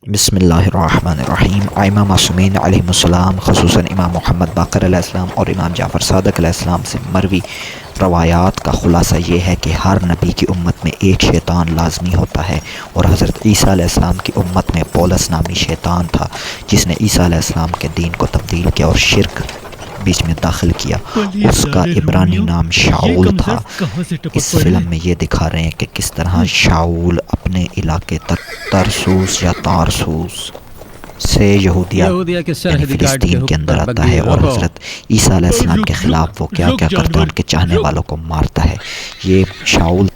बिस्मिल्लाहिर्रहमानिर्रहीम। आइमा मासूमीन अलैहिमुस्सलाम, ख़ुसूसन इमाम मोहम्मद बाक़र अलैहिस्सलाम और इमाम जाफ़र सादिक़ अलैहिस्सलाम से मरवी रवायात का ख़ुलासा ये है कि हर नबी की उम्मत में एक शैतान लाज़मी होता है, और हज़रत ईसा अलैहिस्सलाम की उम्मत में पौलस नामी शैतान था, जिसने ईसा अलैहिस्सलाम के दीन को तब्दील किया और शिर्क बीच में दाखिल किया। उसका इब्रानी नाम शाऊल था। इस फिल्म में ये दिखा रहे हैं कि किस तरह शाऊल अपने इलाके तक तरसूस या तारसूस से यहूदिया यानी फ़िलिस्तीन के अंदर आता है, और हज़रत ईसा अलैहिस्सलाम के ख़िलाफ़ वो क्या क्या करता है, उनके चाहने वालों को मारता है। ये शाऊल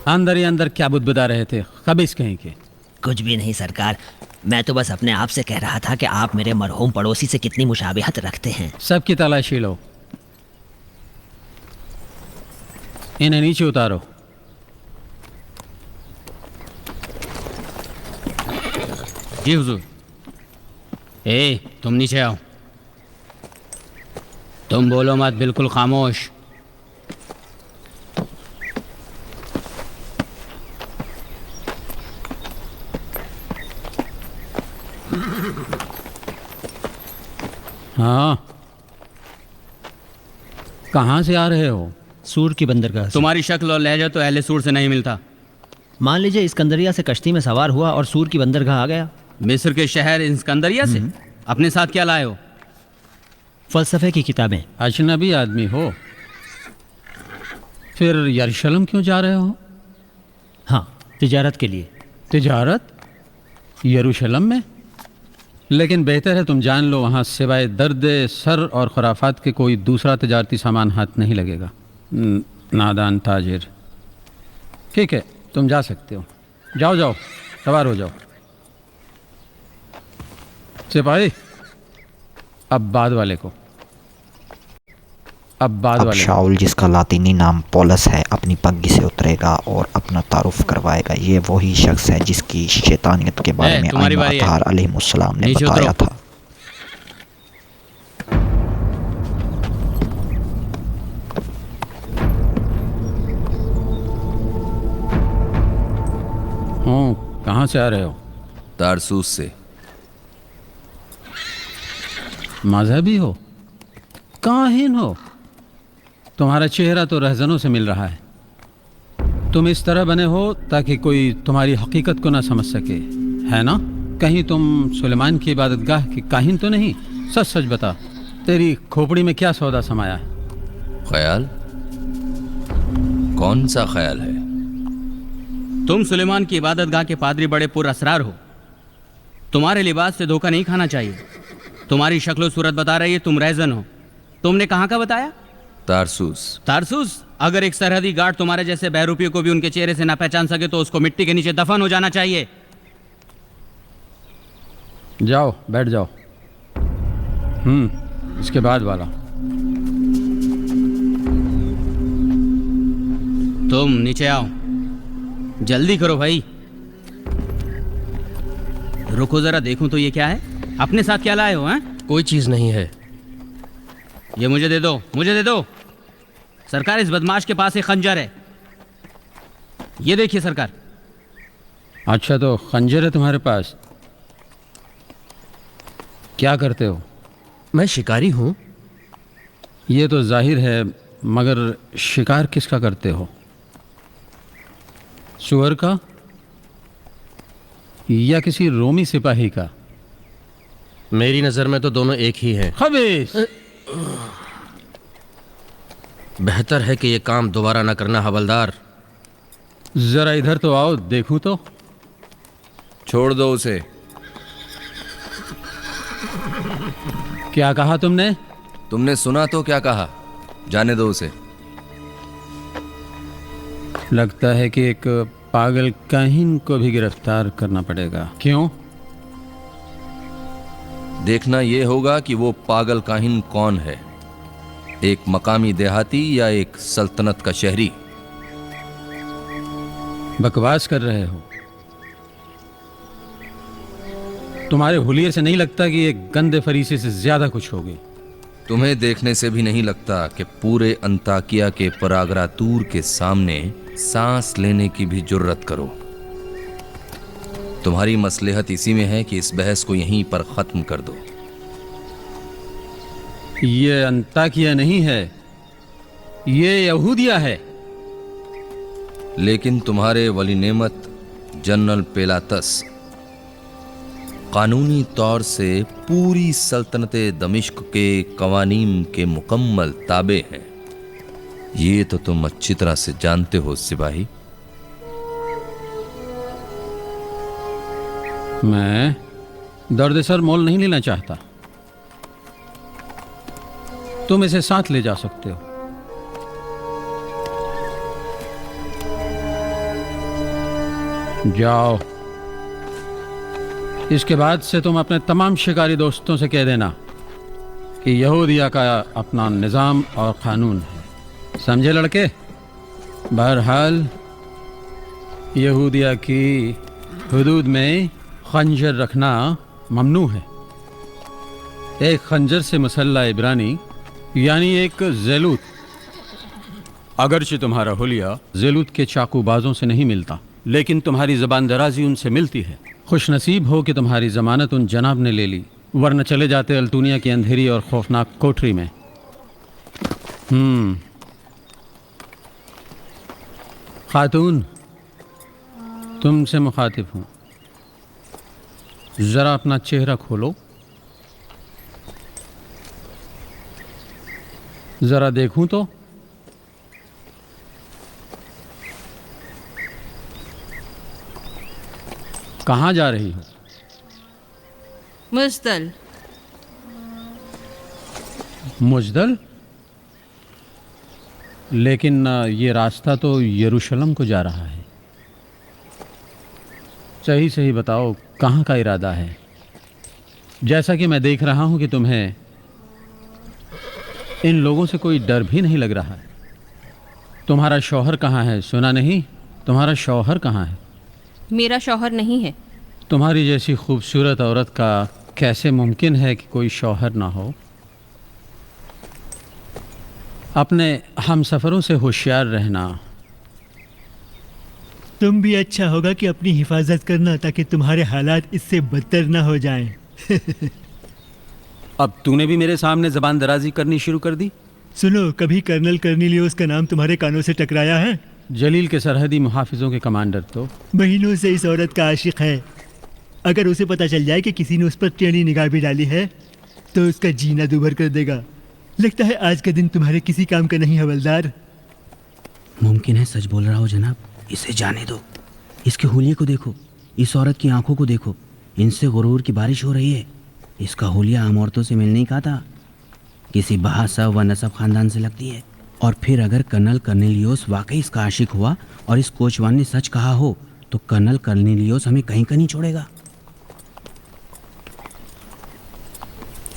अंदर ही अंदर क्या बुदबुदा रहे थे खबीस कहीं के? कुछ भी नहीं सरकार, मैं तो बस अपने आप से कह रहा था कि आप मेरे मरहूम पड़ोसी से कितनी मुशाबिहत रखते हैं। सबकी तलाशी लो, इन्हें नीचे उतारो। जी हुजूर। तुम नीचे आओ। तुम बोलो मत, बिल्कुल खामोश। हाँ, कहाँ से आ रहे हो? सूर की बंदरगाह से। तुम्हारी शक्ल और लहजा तो अहले सूर से नहीं मिलता। मान लीजिए इस्कंदरिया से कश्ती में सवार हुआ और सूर की बंदरगाह आ गया। मिस्र के शहर इस्कंदरिया से अपने साथ क्या लाए हो? फ़लसफ़े की किताबें। अजनबी आदमी हो, फिर यरूशलेम क्यों जा रहे हो? हाँ, तिजारत के लिए। तिजारत यरूशलेम में? लेकिन बेहतर है तुम जान लो, वहाँ सिवाय दर्द सर और खुराफात के कोई दूसरा तिजारती सामान हाथ नहीं लगेगा। नादान ताजिर। ठीक है, तुम जा सकते हो। जाओ जाओ, सवार हो जाओ। सिपाही, अब बाद वाले को। अब शाऊल, जिसका लातीनी नाम पौलस है, अपनी पग्गी से उतरेगा और अपना तारुफ करवाएगा। ये वही शख्स है जिसकी शैतानियत के बारे में आइमा अतहार अलैहिमुस्सलाम ने बताया था। कहाँ से आ रहे हो? तारसूस से। मजहबी हो, काहिन हो? तुम्हारा चेहरा तो रहजनों से मिल रहा है। तुम इस तरह बने हो ताकि कोई तुम्हारी हकीकत को ना समझ सके, है ना? कहीं तुम सुलेमान की इबादतगाह की काहिन तो नहीं? सच सच बता, तेरी खोपड़ी में क्या सौदा समाया है? ख्याल? कौन सा ख्याल है? तुम सुलेमान की इबादतगाह के पादरी बड़े पुरअसरार हो। तुम्हारे लिबास से धोखा नहीं खाना चाहिए। तुम्हारी शक्ल सूरत बता रही है तुम रहजन हो। तुमने कहाँ का बताया? तारसूस। तारसूस? अगर एक सरहदी गार्ड तुम्हारे जैसे बहरूपियों को भी उनके चेहरे से ना पहचान सके तो उसको मिट्टी के नीचे दफन हो जाना चाहिए। जाओ, बैठ जाओ। इसके बाद वाला। तुम नीचे आओ, जल्दी करो भाई। रुको जरा, देखूं तो ये क्या है? अपने साथ क्या लाए हो? हैं? कोई चीज नहीं है। ये मुझे दे दो, मुझे दे दो। सरकार, इस बदमाश के पास एक खंजर है। ये देखिए सरकार। अच्छा, तो खंजर है तुम्हारे पास? क्या करते हो? मैं शिकारी हूं। ये तो जाहिर है, मगर शिकार किसका करते हो? सुअर का या किसी रोमी सिपाही का? मेरी नजर में तो दोनों एक ही हैं। खबीस! बेहतर है कि ये काम दोबारा ना करना हवलदार। जरा इधर तो आओ, देखूं तो। छोड़ दो उसे। क्या कहा तुमने? तुमने सुना तो क्या कहा? जाने दो उसे। लगता है कि एक पागल काहिन को भी गिरफ्तार करना पड़ेगा। क्यों? देखना यह होगा कि वो पागल काहिन कौन है, एक मकामी देहाती या एक सल्तनत का शहरी। बकवास कर रहे हो। तुम्हारे हुलिये से नहीं लगता कि एक गंदे फरीसे से ज्यादा कुछ होगी। तुम्हें देखने से भी नहीं लगता कि पूरे अंताकिया के परागरातूर के सामने सांस लेने की भी जुर्रत करो। तुम्हारी मसलहत इसी में है कि इस बहस को यहीं पर खत्म कर दो। ये अंताकिया नहीं है, ये यहूदिया है। लेकिन तुम्हारे वली नेमत जनरल पेलातस कानूनी तौर से पूरी सल्तनत दमिश्क के कवानीन के मुकम्मल ताबे हैं। ये तो तुम अच्छी तरह से जानते हो सिपाही। मैं दर्द-ए-सर मोल नहीं लेना चाहता। तुम इसे साथ ले जा सकते हो। जाओ। इसके बाद से तुम अपने तमाम शिकारी दोस्तों से कह देना कि यहूदिया का अपना निज़ाम और क़ानून है। समझे लड़के? बहरहाल यहूदिया की हुदूद में खंजर रखना ममनू है। एक खंजर से मुसल्ला इब्रानी यानी एक ज़ेलूत, अगरचे तुम्हारा हुलिया ज़ेलूत के चाकूबाजों से नहीं मिलता, लेकिन तुम्हारी ज़बान दराजी उनसे मिलती है। खुशनसीब हो कि तुम्हारी ज़मानत उन जनाब ने ले ली, वरना चले जाते अल्तूनिया की अंधेरी और खौफनाक कोठरी में। खातून, तुमसे मुखातिब हूँ। ज़रा अपना चेहरा खोलो, ज़रा देखूं तो। कहाँ जा रही हो? मुज़दल। मुज़दल? लेकिन ये रास्ता तो यरूशलेम को जा रहा है। सही सही बताओ, कहाँ का इरादा है? जैसा कि मैं देख रहा हूँ कि तुम्हें इन लोगों से कोई डर भी नहीं लग रहा है। तुम्हारा शौहर कहाँ है? सुना नहीं, तुम्हारा शौहर कहाँ है? मेरा शौहर नहीं है। तुम्हारी जैसी खूबसूरत औरत का कैसे मुमकिन है कि कोई शौहर ना हो? अपने हमसफ़रों से होशियार रहना। तुम भी अच्छा होगा कि अपनी हिफाजत करना, ताकि तुम्हारे हालात इससे बदतर ना हो जाएं। अब तूने भी मेरे सामने ज़बान दराजी करनी शुरू कर दी। सुनो, कभी कर्नल कर्नेलियोस का नाम तुम्हारे कानों से टकराया है? जलील के सरहदी मुहाफिजों के कमांडर तो महीनों से इस औरत का आशिक है। अगर उसे पता चल जाए कि किसी ने उस पर टेढ़ी निगाह भी डाली है तो उसका जीना दूभर कर देगा। लगता है आज का दिन तुम्हारे किसी काम का नहीं, हवलदार। मुमकिन है सच बोल रहा हो जनाब। इसे जाने दो। इसके हुलिये को देखो, इस औरत की आंखों को देखो, इनसे गुरूर की बारिश हो रही है। इसका हुलिया आम औरतों से मिल नहीं का था, किसी बहासब व नसब खानदान से लगती है। और फिर अगर कर्नल कर्नेलियोस वाकई इसका आशिक हुआ और इस कोचवान ने सच कहा हो, तो कर्नल कर्नेलियोस हमें कहीं का नहीं छोड़ेगा।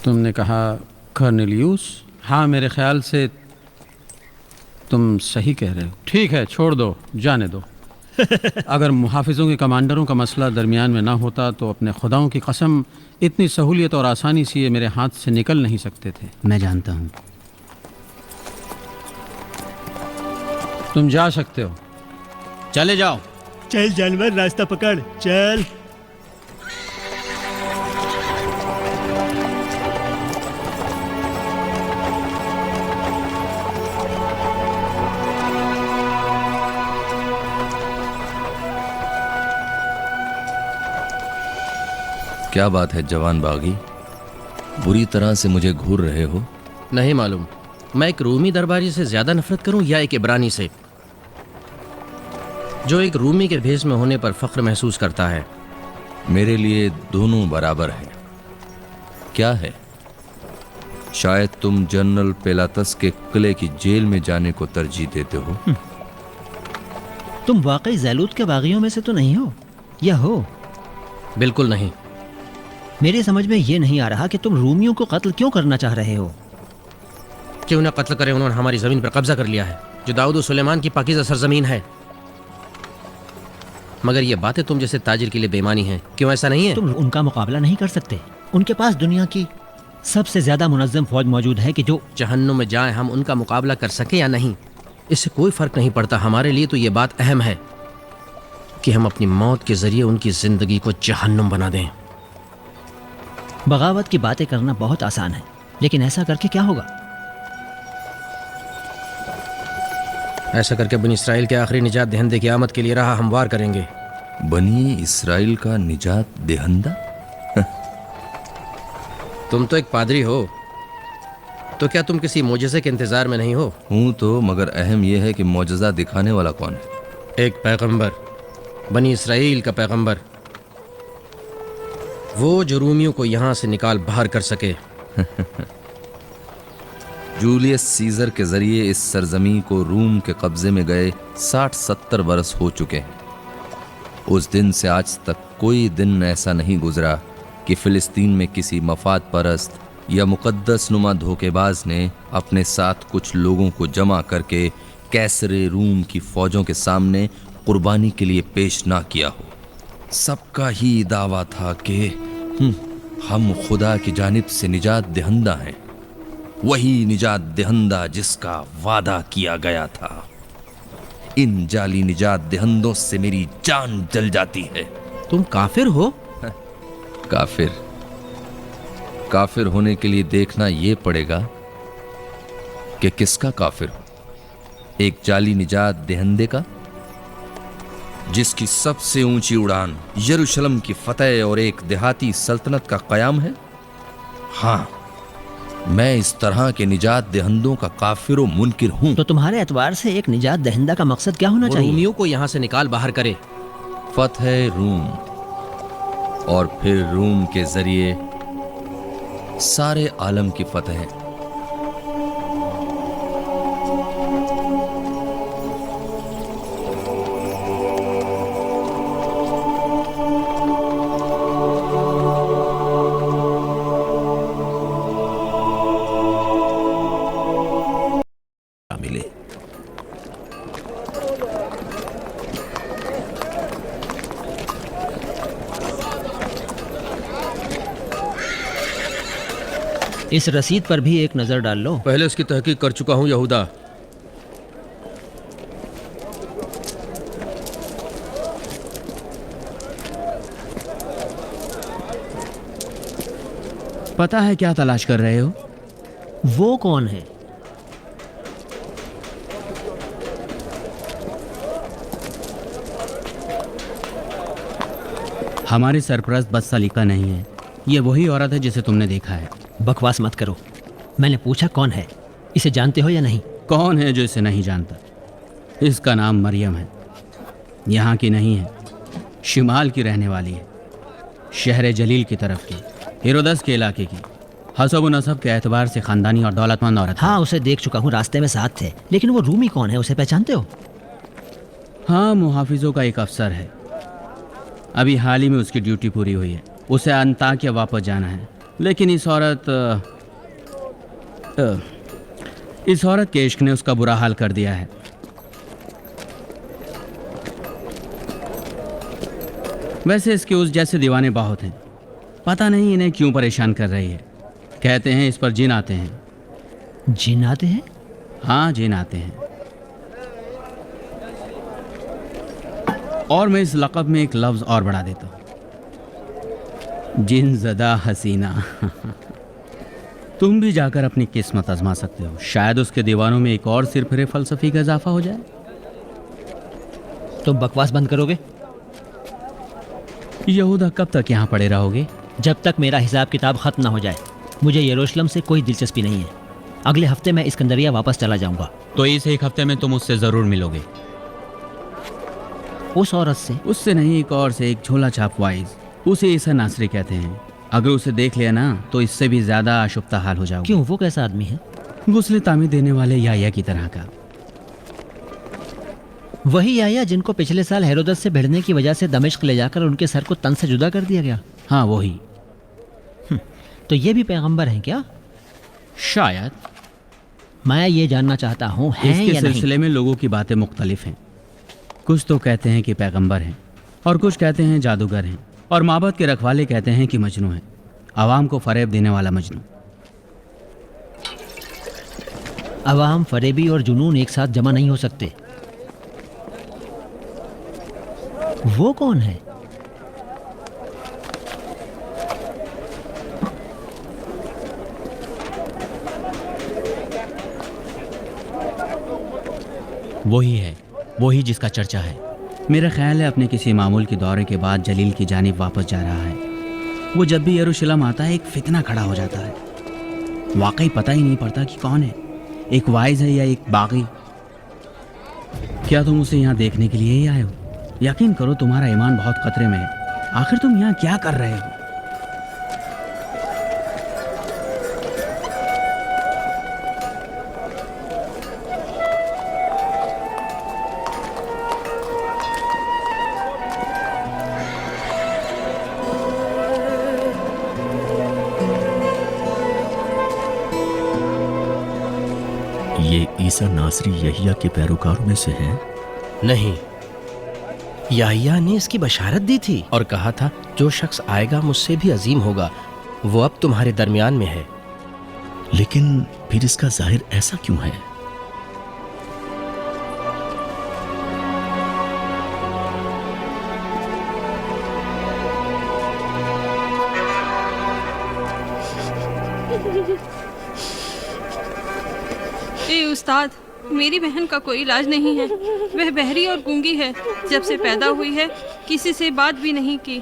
तुमने कहा कर्नेलियोस? हाँ, मेरे ख्याल से तुम सही कह रहे हो। ठीक है, छोड़ दो, जाने दो। अगर मुहाफिजों के कमांडरों का मसला दरमियान में ना होता तो अपने खुदाओं की कसम इतनी सहूलियत और आसानी से ये मेरे हाथ से निकल नहीं सकते थे। मैं जानता हूँ। तुम जा सकते हो। चले जाओ। चल जानवर, रास्ता पकड़, चल। क्या बात है जवान बागी, बुरी तरह से मुझे घूर रहे हो? नहीं मालूम मैं एक रूमी दरबारी से ज्यादा नफरत करूं या एक इब्रानी से, जो एक रूमी के भेष में होने पर फख्र महसूस करता है। मेरे लिए दोनों बराबर हैं। क्या है? शायद तुम जनरल पेलातस के किले की जेल में जाने को तरजीह देते हो। तुम वाकई ज़ैलूत के बागियों में से तो नहीं हो, या हो? बिल्कुल नहीं। मेरी समझ में ये नहीं आ रहा कि तुम रूमियों को कत्ल क्यों करना चाह रहे हो। क्यों ना कत्ल करें, उन्होंने हमारी जमीन पर कब्जा कर लिया है, जो दाऊद और सुलेमान की पाकीज़ा सरजमीन है। मगर ये बातें तुम जैसे ताजिर के लिए बेईमानी हैं, क्यों ऐसा नहीं है? तुम उनका मुकाबला नहीं कर सकते। उनके पास दुनिया की सबसे ज्यादा मुनज्जम फौज मौजूद है कि जो जहन्नुम में जाएं, हम उनका मुकाबला कर सके या नहीं, इससे कोई फर्क नहीं पड़ता। हमारे लिए तो ये बात अहम है कि हम अपनी मौत के जरिए उनकी जिंदगी को जहन्नुम बना दें। बगावत की बातें करना बहुत आसान है, लेकिन ऐसा करके क्या होगा? ऐसा करके बनी इसराइल के आखिरी निजात दहिंदे की आमद के लिए राह हमवार करेंगे। बनी इसराइल का निजात देहंदा? तुम तो एक पादरी हो, तो क्या तुम किसी मोजज़े के इंतजार में नहीं हो? हूं तो, मगर अहम यह है कि मौजज़ा दिखाने वाला कौन है? एक पैगंबर, बनी इसराइल का पैगंबर, वो जो रूमियों को यहां से निकाल बाहर कर सके। जूलियस सीजर के जरिए इस सरजमी को रूम के कब्जे में गए 60-70 बरस हो चुके हैं। उस दिन से आज तक कोई दिन ऐसा नहीं गुजरा कि फिलिस्तीन में किसी मफाद परस्त या मुकद्दस नुमा धोखेबाज ने अपने साथ कुछ लोगों को जमा करके कैसरे रूम की फौजों के सामने कुर्बानी के लिए पेश ना किया हो। सबका ही दावा था कि हम खुदा की जानिब से निजात दहिंदा हैं, वही निजात दहिंदा जिसका वादा किया गया था। इन जाली निजात दहिंदों से मेरी जान जल जाती है। तुम काफिर हो? काफिर होने के लिए देखना यह पड़ेगा कि किसका काफिर हो। एक जाली निजात दहिंदे का जिसकी सबसे ऊंची उड़ान यरूशलेम की फतेह और एक देहाती सल्तनत का कयाम है। हाँ, मैं इस तरह के निजात दहिंदों का काफिर व मुनकिर हूं। तो तुम्हारे एतबार से एक निजात दहिंदा का मकसद क्या होना चाहिए? रूमियों को यहां से निकाल बाहर करे। फतेह रूम, और फिर रूम के जरिए सारे आलम की फतेह। मिले इस रसीद पर भी एक नजर डाल लो। पहले उसकी तहकीक कर चुका हूं यहूदा। पता है क्या तलाश कर रहे हो? वो कौन है? हमारी सरपरस्त बस सलीका नहीं है। ये वही औरत है जिसे तुमने देखा है। बकवास मत करो। मैंने पूछा कौन है, इसे जानते हो या नहीं? कौन है जो इसे नहीं जानता? इसका नाम मरियम है। यहाँ की नहीं है, शिमाल की रहने वाली है, शहर जलील की तरफ की, हेरोदस के इलाके की। हसब व नसब के एतबार से ख़ानदानी और दौलतमंद औरत। हाँ, उसे देख चुका हूँ, रास्ते में साथ थे। लेकिन वो रूमी कौन है, उसे पहचानते हो? हाँ, मुहाफिजों का एक अफसर है। अभी हाल ही में उसकी ड्यूटी पूरी हुई है। उसे अंताकिया वापस जाना है। लेकिन इस औरत के इश्क ने उसका बुरा हाल कर दिया है। वैसे इसके उस जैसे दीवाने बहुत हैं। पता नहीं इन्हें क्यों परेशान कर रही है। कहते हैं इस पर जिन आते हैं। जिन आते हैं? हाँ, जिन आते हैं। और मैं इस लक़ब में एक लफ्ज़ और बढ़ा देता हूँ, जिन ज़दा हसीना। तुम भी जाकर अपनी किस्मत आजमा सकते हो। शायद उसके दीवानों में एक और सिरफिरे फ़लसफ़ी का इजाफा हो जाए। तुम बकवास बंद करोगे? यहूदा, कब तक यहाँ पड़े रहोगे? जब तक मेरा हिसाब किताब ख़त्म ना हो जाए। मुझे यरूशलेम से कोई दिलचस्पी नहीं है। अगले हफ्ते मैं इस्कंदरिया वापस चला जाऊंगा। तो इस एक हफ्ते में तुम उससे ज़रूर मिलोगे। उस औरत से? उससे नहीं, एक और से, एक झोला छाप वाइज। उसे ईसा नासरी कहते हैं। अगर उसे देख लिया ना तो इससे भी ज़्यादा आशुफ्ता हाल हो जाओगे। क्यों, वो कैसा आदमी है? गुस्ले तामीर देने वाले याया की तरह का। वही याया जिनको पिछले साल हेरोदस से भिड़ने की वजह से दमिश्क ले जाकर उनके सर को तन से जुदा कर दिया गया। हाँ, वही। तो ये भी पैगंबर हैं क्या? शायद। मैं ये जानना चाहता हूँ, हैं इसके या नहीं? सिलसिले में लोगों की बातें मुख्तलिफ हैं। कुछ तो कहते हैं कि पैगंबर हैं, और कुछ कहते हैं जादूगर हैं, और माबद के रखवाले कहते हैं कि मजनू है। आवाम को फ़रेब देने वाला मजनू। अवाम, फरेबी और जुनून एक साथ जमा नहीं हो सकते। वो कौन है? वही है, वही जिसका चर्चा है। मेरा ख्याल है अपने किसी मामूल के दौरे के बाद जलील की जानिब वापस जा रहा है। वो जब भी यरूशलेम आता है एक फितना खड़ा हो जाता है। वाकई पता ही नहीं पड़ता कि कौन है, एक वाइज है या एक बागी। क्या तुम उसे यहाँ देखने के लिए ही आए हो? यकीन करो तुम्हारा ईमान बहुत खतरे में है। आखिर तुम यहाँ क्या कर रहे हो? ये ईसा नासरी यहिया के पैरोकारों में से हैं? नहीं, याहिया ने इसकी बशारत दी थी और कहा था जो शख्स आएगा मुझसे भी अजीम होगा, वो अब तुम्हारे दरमियान में है। लेकिन फिर इसका जाहिर ऐसा क्यों है? उस्ताद, मेरी बहन का कोई इलाज नहीं है। वह बहरी और गूंगी है। जब से पैदा हुई है किसी से बात भी नहीं की।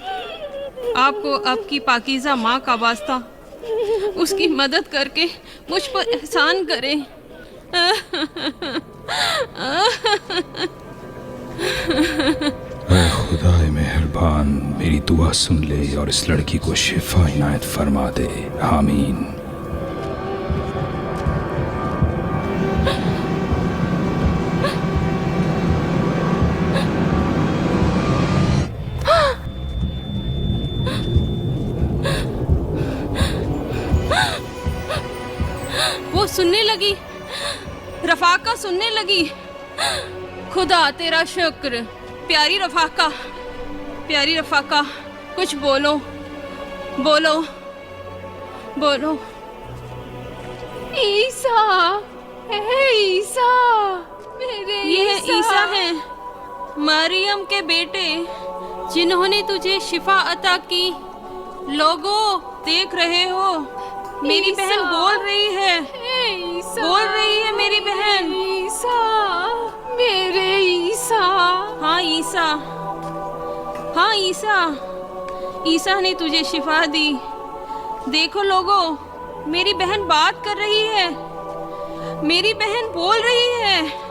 आपको आपकी पाकीज़ा माँ का वास्ता उसकी मदद करके मुझ पर एहसान करें। ऐ खुदा मेहरबान, मेरी दुआ सुन ले और इस लड़की को शिफा इनायत फरमा दे। आमीन। वो सुनने लगी, रफाका सुनने लगी। खुदा तेरा शुक्र। प्यारी रफाका, प्यारी रफाका, कुछ बोलो, बोलो, बोलो। ईसा, ईसा, मेरे ये ईसा है, मरियम के बेटे, जिन्होंने तुझे शिफा अता की। लोगो देख रहे हो, मेरी बहन बोल रही है, बोल रही है मेरी बहन। ईसा, मेरे ईसा। हाँ ईसा, हाँ ईसा, ईसा ने तुझे शिफा दी। देखो लोगो, मेरी बहन बात कर रही है, मेरी बहन बोल रही है।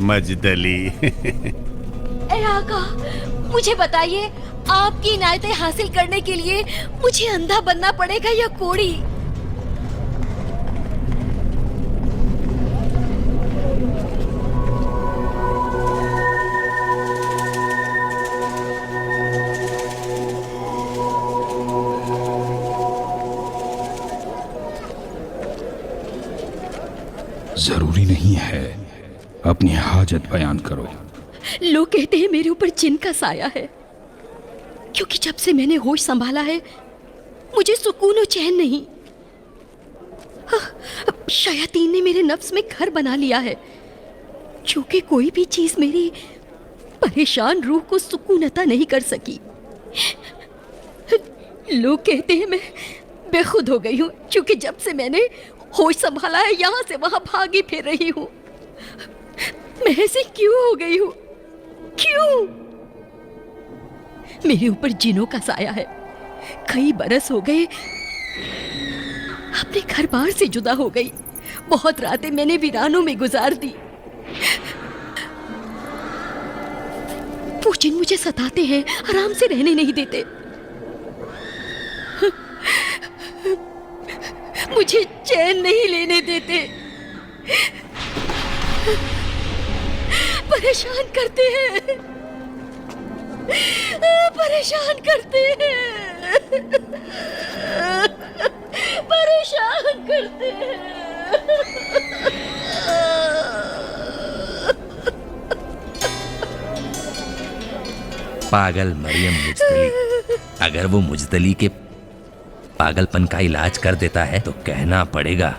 मजदली। ए आका, मुझे बताइए, आपकी इनायतें हासिल करने के लिए मुझे अंधा बनना पड़ेगा या कोड़ी? जरूरी नहीं है, अपनी हाजत बयान करो। लोग कहते हैं मेरे ऊपर जिन का साया है, क्योंकि जब से मैंने होश संभाला है मुझे सुकून और चैन नहीं। शयातीन ने मेरे नफ्स में घर बना लिया है, क्योंकि कोई भी चीज मेरी परेशान रूह को सुकून अता नहीं कर सकी। लोग कहते हैं मैं बेखुद हो गई हूँ, क्योंकि जब से मैंने होश संभाला है यहाँ से वहां भागी फिर रही हूँ। मैं ऐसी क्यों हो गई हूँ? क्यों? मेरे ऊपर जिनों का साया है। कई बरस हो गए अपने घर बार से जुदा हो गई। बहुत रातें मैंने वीरानों में गुजार दी। वो जिन मुझे सताते हैं, आराम से रहने नहीं देते। मुझे चैन नहीं लेने देते, परेशान करते हैं, परेशान करते हैं। परेशान करते हैं। पागल मरियम मुजतली, अगर वो मुजतली के पागलपन का इलाज कर देता है तो कहना पड़ेगा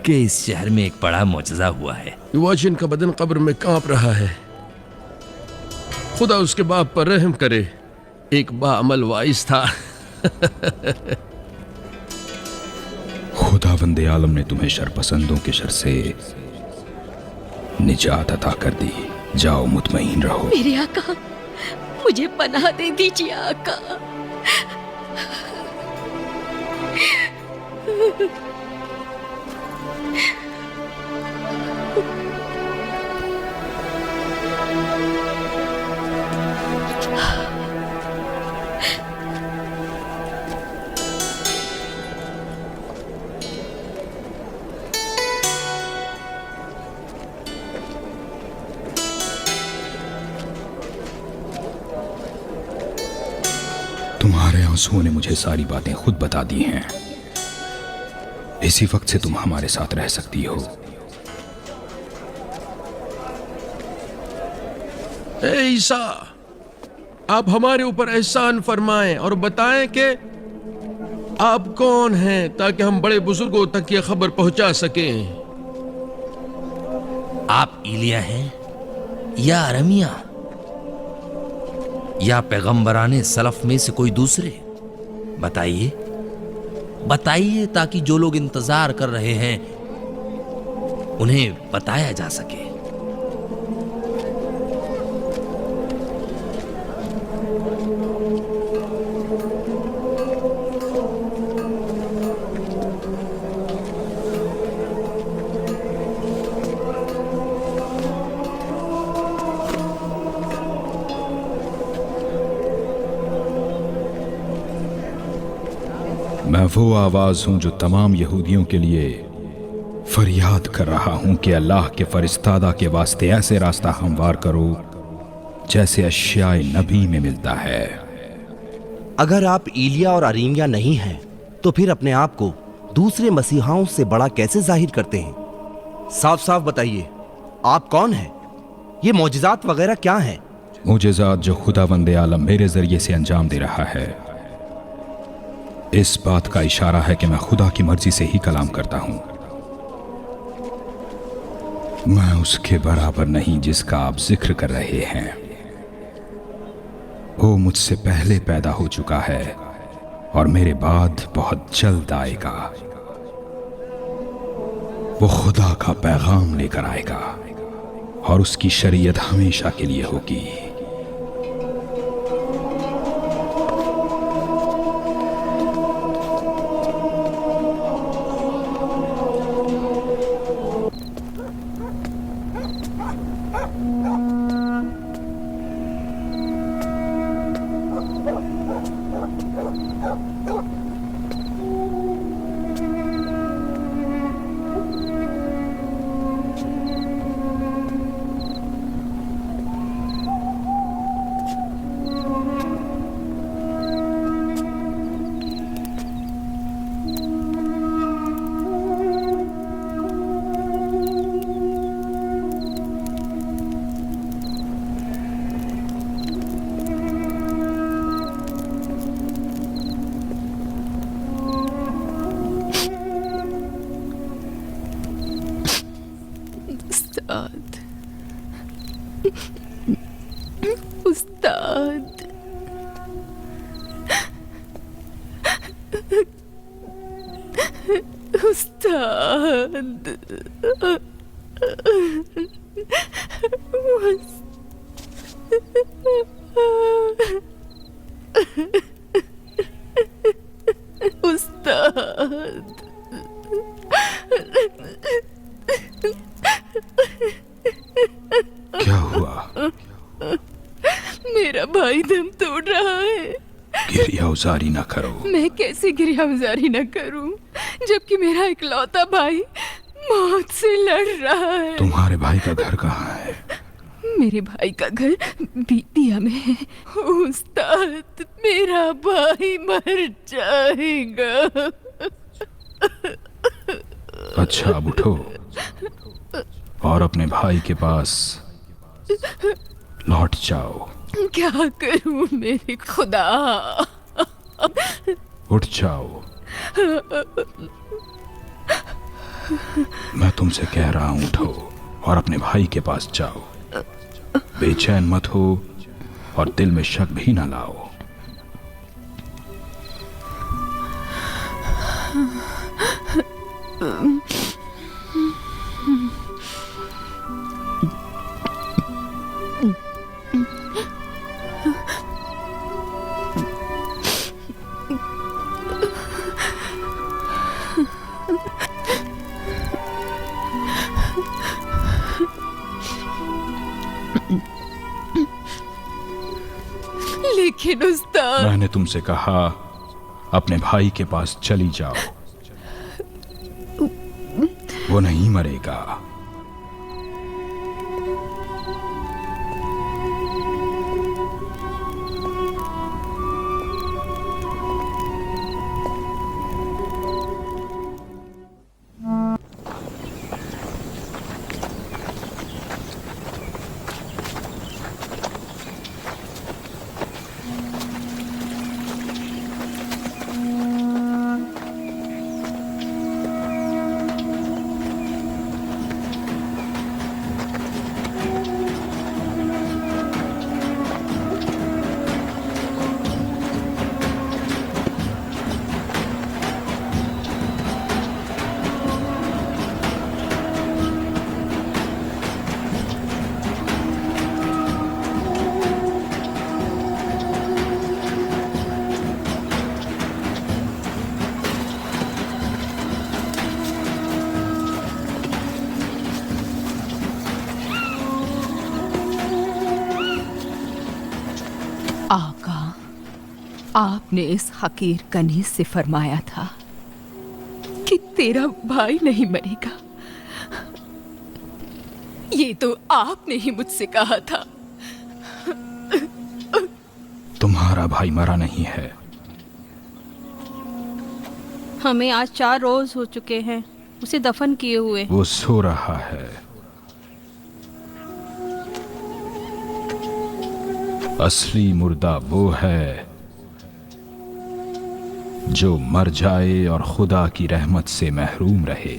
कि इस शहर में एक बड़ा मुजज़ा हुआ है। वाजिन का बदन कब्र में कांप रहा है। खुदा उसके बाप पर रहम करे, एक बाअमल वाइस था। खुदावंदे आलम ने तुम्हें शरपसंदों के शर से निजात अता कर दी। जाओ, मुतमईन रहो। मेरे आका, मुझे पनाह दे दीजिए आका। तुम्हारे आंसुओं ने मुझे सारी बातें खुद बता दी हैं। इसी वक्त से तुम हमारे साथ रह सकती हो। ए ईसा, आप हमारे ऊपर एहसान फरमाएं और बताएं कि आप कौन हैं, ताकि हम बड़े बुजुर्गों तक ये खबर पहुंचा सकें। आप इलिया हैं या अरमिया या पैगंबराने सलफ में से कोई दूसरे? बताइए, बताइए, ताकि जो लोग इंतजार कर रहे हैं उन्हें बताया जा सके। मैं वो आवाज हूं जो तमाम यहूदियों के लिए फरियाद कर रहा हूं कि अल्लाह के फरिश्तादा के वास्ते ऐसे रास्ता हमवार करो जैसे अश्याए नबी में मिलता है। अगर आप इलिया और अरीमिया नहीं हैं, तो फिर अपने आप को दूसरे मसीहाओं से बड़ा कैसे जाहिर करते हैं? साफ साफ बताइए, आप कौन हैं? ये मौजिज़ात वगैरह क्या हैं? मुजज़ात जो खुदावंदे आलम मेरे जरिए से अंजाम दे रहा है, इस बात का इशारा है कि मैं खुदा की मर्जी से ही कलाम करता हूं। मैं उसके बराबर नहीं जिसका आप जिक्र कर रहे हैं। वो मुझसे पहले पैदा हो चुका है और मेरे बाद बहुत जल्द आएगा। वो खुदा का पैगाम लेकर आएगा और उसकी शरीयत हमेशा के लिए होगी। उस्ताद, उस्ताद, उस्ताद, क्या हुआ? मेरा भाई दम तोड़ रहा है। गिरियाउजारी न करो। मैं कैसे गिरियाउजारी न करूं, जबकि मेरा इकलौता भाई मौत से लड़ रहा है। तुम्हारे भाई का घर कहाँ है? मेरे भाई का घर बीतिया में है। उस्ताद, मेरा भाई मर जाएगा। अच्छा अब उठो और अपने भाई के पास लौट जाओ। क्या करूं मेरे खुदा? उठ जाओ, मैं तुमसे कह रहा हूं उठो और अपने भाई के पास जाओ। बेचैन मत हो और दिल में शक भी ना लाओ। लेकिन उस्ताद, मैंने तुमसे कहा अपने भाई के पास चली जाओ, वो नहीं मरेगा। आका, आपने इस हकीर कनीज से फरमाया था कि तेरा भाई नहीं मरेगा। ये तो आपने ही मुझसे कहा था। तुम्हारा भाई मरा नहीं है। हमें आज 4 रोज हो चुके हैं उसे दफन किए हुए। वो सो रहा है। असली मुर्दा वो है जो मर जाए और खुदा की रहमत से महरूम रहे।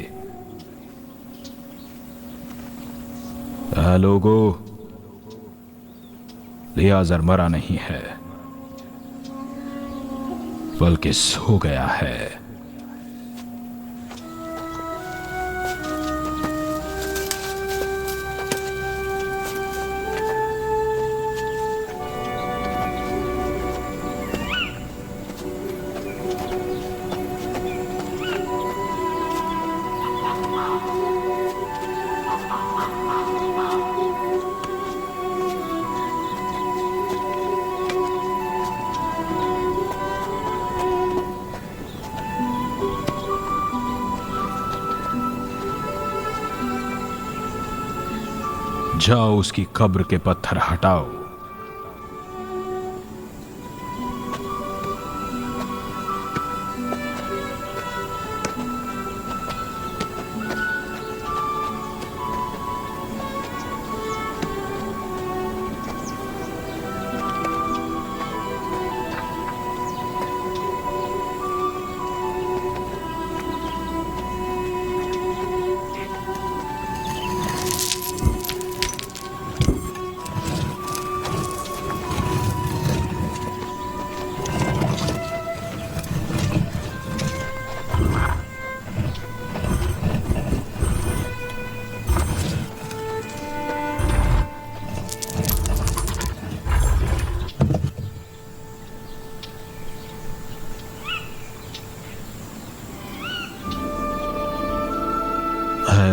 लोगो, लियाजर मरा नहीं है बल्कि सो गया है। जाओ उसकी कब्र के पत्थर हटाओ।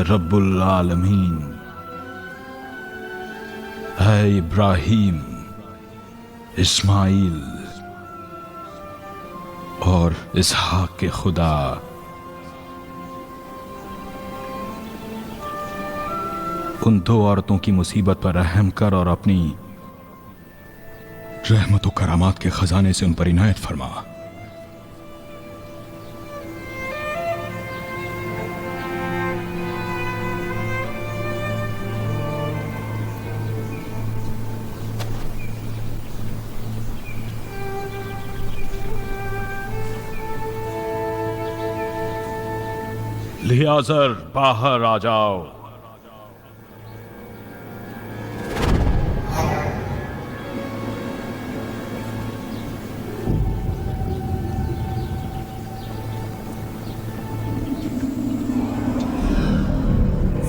रब्बुल आलमीन, है इब्राहीम, इस्माइल और इसहाक के खुदा, उन 2 औरतों की मुसीबत पर रहम कर और अपनी रहमत व करामात के खजाने से उन पर इनायत फरमा। लिहाजर बाहर आ जाओ।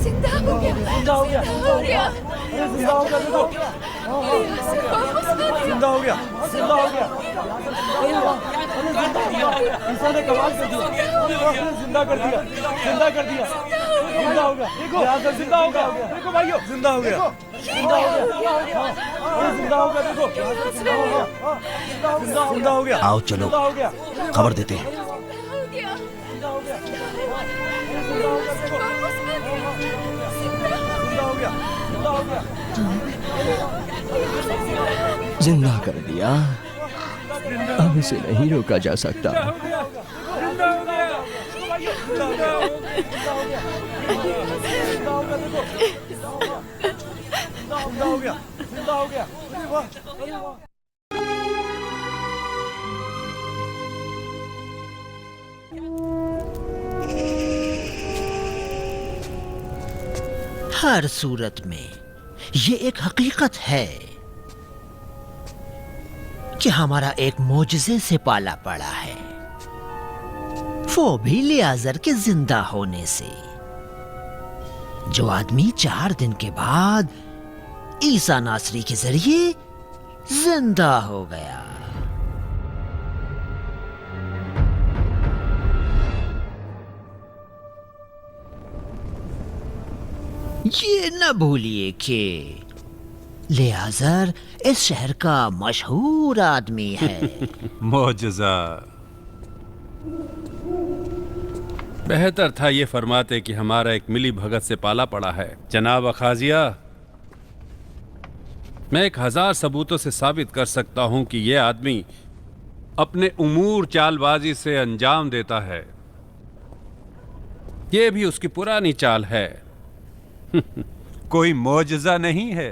जिंदा हो गया, जिंदा हो गया, जिंदा हो गया, जिंदा हो गया, देखो, जिंदा हो गया, जिंदा हो गया, ईसा ने कमाल कर दिया, जिंदा कर दिया, जिंदा कर दिया, जिंदा हो गया, देखो, जिंदा हो गया, देखो भाइयों, जिंदा हो गया, जिंदा हो गया, जिंदा हो गया, देखो, जिंदा हो गया, आओ चलो खबर देते हैं। जिंदा कर दिया, अब इसे नहीं रोका जा सकता। हर सूरत में ये एक हकीकत है कि हमारा एक मोजज़े से पाला पड़ा है, वो भी लियाजर के जिंदा होने से। जो आदमी 4 दिन के बाद ईसा नासरी के जरिए जिंदा हो गया। ये न भूलिए कि लियाजर इस शहर का मशहूर आदमी है। मौजज़ा। बेहतर था ये फरमाते कि हमारा एक मिली भगत से पाला पड़ा है। जनाब अखाजिया, मैं 1000 सबूतों से साबित कर सकता हूं कि यह आदमी अपने उमूर चालबाजी से अंजाम देता है। यह भी उसकी पुरानी चाल है। कोई मौजज़ा नहीं है।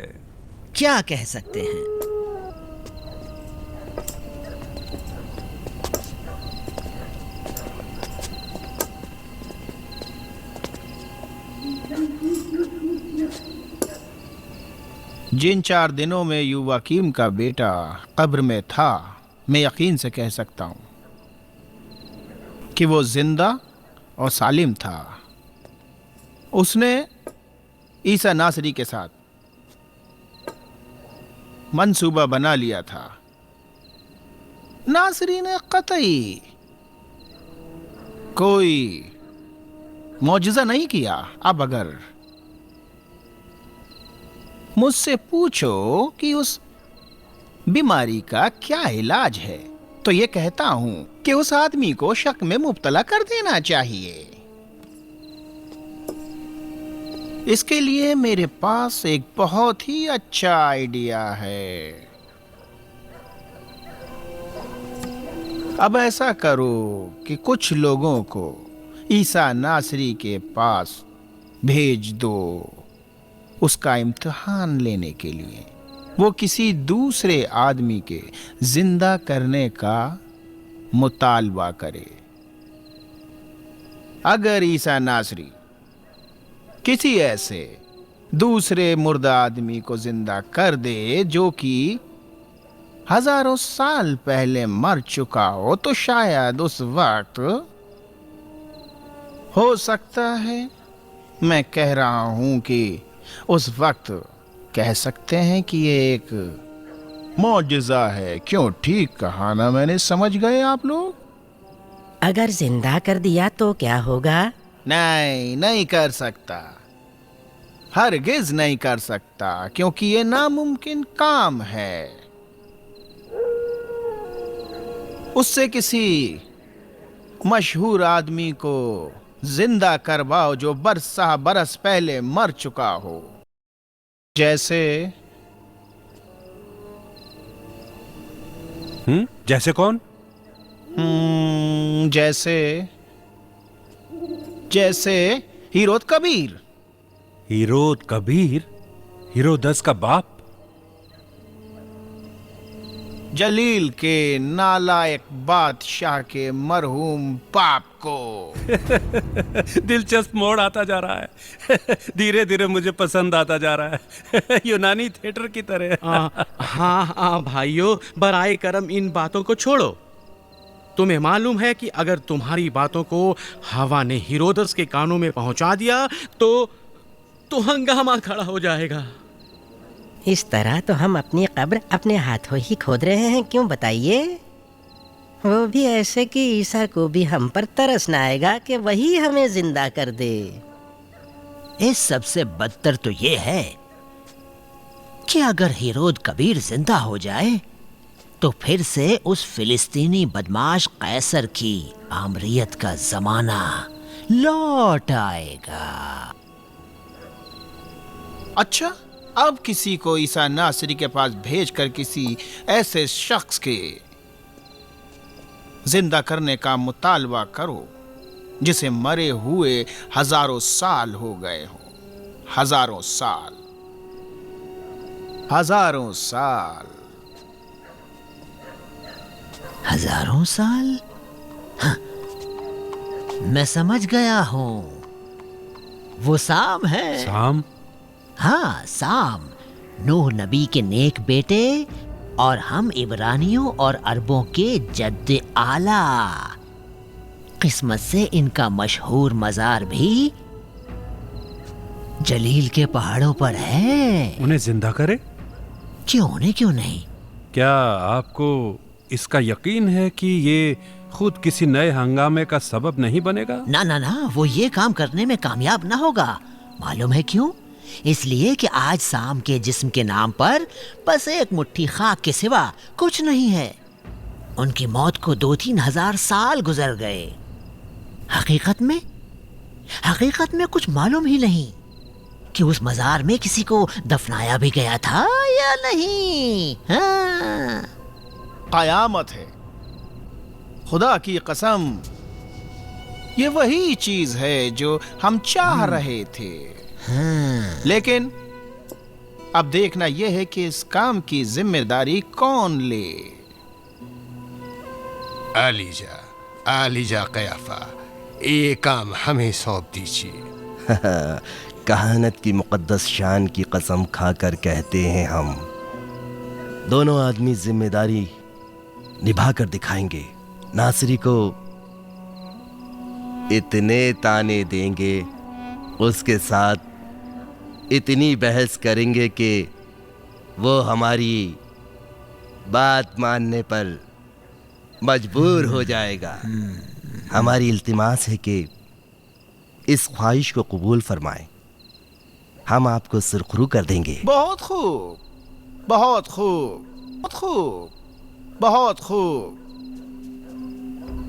क्या कह सकते हैं? जिन 4 दिनों में युवाकीम का बेटा कब्र में था, मैं यकीन से कह सकता हूं कि वो जिंदा और सालिम था। उसने ईसा नासरी के साथ मंसूबा बना लिया था। नासरी ने कतई कोई मौजज़ा नहीं किया। अब अगर मुझसे पूछो कि उस बीमारी का क्या इलाज है, तो ये कहता हूं कि उस आदमी को शक में मुब्तला कर देना चाहिए। इसके लिए मेरे पास एक बहुत ही अच्छा आइडिया है। अब ऐसा करो कि कुछ लोगों को ईसा नासरी के पास भेज दो उसका इम्तिहान लेने के लिए। वो किसी दूसरे आदमी के जिंदा करने का मुतालबा करे। अगर ईसा नासरी किसी ऐसे दूसरे मुर्दा आदमी को जिंदा कर दे जो कि हजारों साल पहले मर चुका हो, तो शायद उस वक्त हो सकता है, मैं कह रहा हूं कि उस वक्त कह सकते हैं कि ये एक मौजज़ा है। क्यों ठीक कहा ना मैंने? समझ गए आप लोग? अगर जिंदा कर दिया तो क्या होगा? नहीं, नहीं कर सकता, हरगिज नहीं कर सकता, क्योंकि ये नामुमकिन काम है। उससे किसी मशहूर आदमी को जिंदा करवाओ जो बरसा बरस पहले मर चुका हो। जैसे जैसे कौन? जैसे हीरोद कबीर। हीरोद कबीर? हीरोदस का बाप? जलील के नालायक बादशाह के मरहूम बाप को। दिलचस्प मोड़ आता जा रहा है। धीरे धीरे मुझे पसंद आता जा रहा है। यूनानी थिएटर की तरह। हाँ भाइयों, बराए करम इन बातों को छोड़ो। तुम्हें मालूम है कि अगर तुम्हारी बातों को हवा ने हीरोदस के कानों में पहुंचा दिया तो हंगामा खड़ा हो जाएगा। इस तरह तो हम अपनी कब्र अपने हाथों ही खोद रहे हैं, क्यों बताइए? वो भी ऐसे कि ईसा को भी हम पर तरस न आएगा कि वही हमें जिंदा कर दे। इस सबसे बदतर तो ये है कि अगर हेरोद कबीर जिंदा हो जाए तो फिर से उस फिलिस्तीनी बदमाश कैसर की आमरीयत का जमाना लौट आएगा। अच्छा, अब किसी को ईसा नासरी के पास भेजकर किसी ऐसे शख्स के जिंदा करने का मुतालबा करो जिसे मरे हुए हजारों साल हो गए हो। हजारों साल, हजारों साल, हजारों साल। हाँ, मैं समझ गया हूं, वो साम है। साम? हाँ, साम, नूह नबी के नेक बेटे और हम इब्रानियों और अरबों के जद्द आला। किस्मत से इनका मशहूर मजार भी जलील के पहाड़ों पर है। उन्हें जिंदा करे? क्यों नहीं? क्या आपको इसका यकीन है कि ये खुद किसी नए हंगामे का सबब नहीं बनेगा? ना, वो ये काम करने में कामयाब ना होगा। मालूम है क्यों? इसलिए कि आज साम के जिस्म के नाम पर बस एक मुट्ठी खाक के सिवा कुछ नहीं है। उनकी मौत को 2-3 हजार साल गुजर गए। हकीकत में कुछ मालूम ही नहीं कि उस मजार में किसी को दफनाया भी गया था या नहीं। हाँ। कयामत है, खुदा की कसम, ये वही चीज है जो हम चाह रहे थे। लेकिन अब देखना यह है कि इस काम की जिम्मेदारी कौन ले। आलीजा कयाफा, ये काम हमें सौंप दीजिए। कहानत की मुकद्दस शान की कसम खाकर कहते हैं हम दोनों आदमी जिम्मेदारी निभा कर दिखाएंगे। नासरी को इतने ताने देंगे, उसके साथ इतनी बहस करेंगे कि वो हमारी बात मानने पर मजबूर हो जाएगा। हमारी इल्तिमास है कि इस ख्वाहिश को कबूल फरमाएं। हम आपको सुरखरू कर देंगे। बहुत खूब, बहुत खूब, बहुत खूब, बहुत खूब।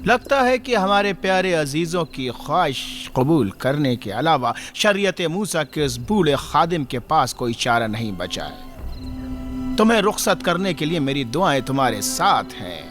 लगता है कि हमारे प्यारे अजीजों की ख्वाहिश कबूल करने के अलावा शरीयत मूसा के उस बूढ़े खादिम के पास कोई चारा नहीं बचा है। तुम्हें रुखसत करने के लिए मेरी दुआएं तुम्हारे साथ हैं।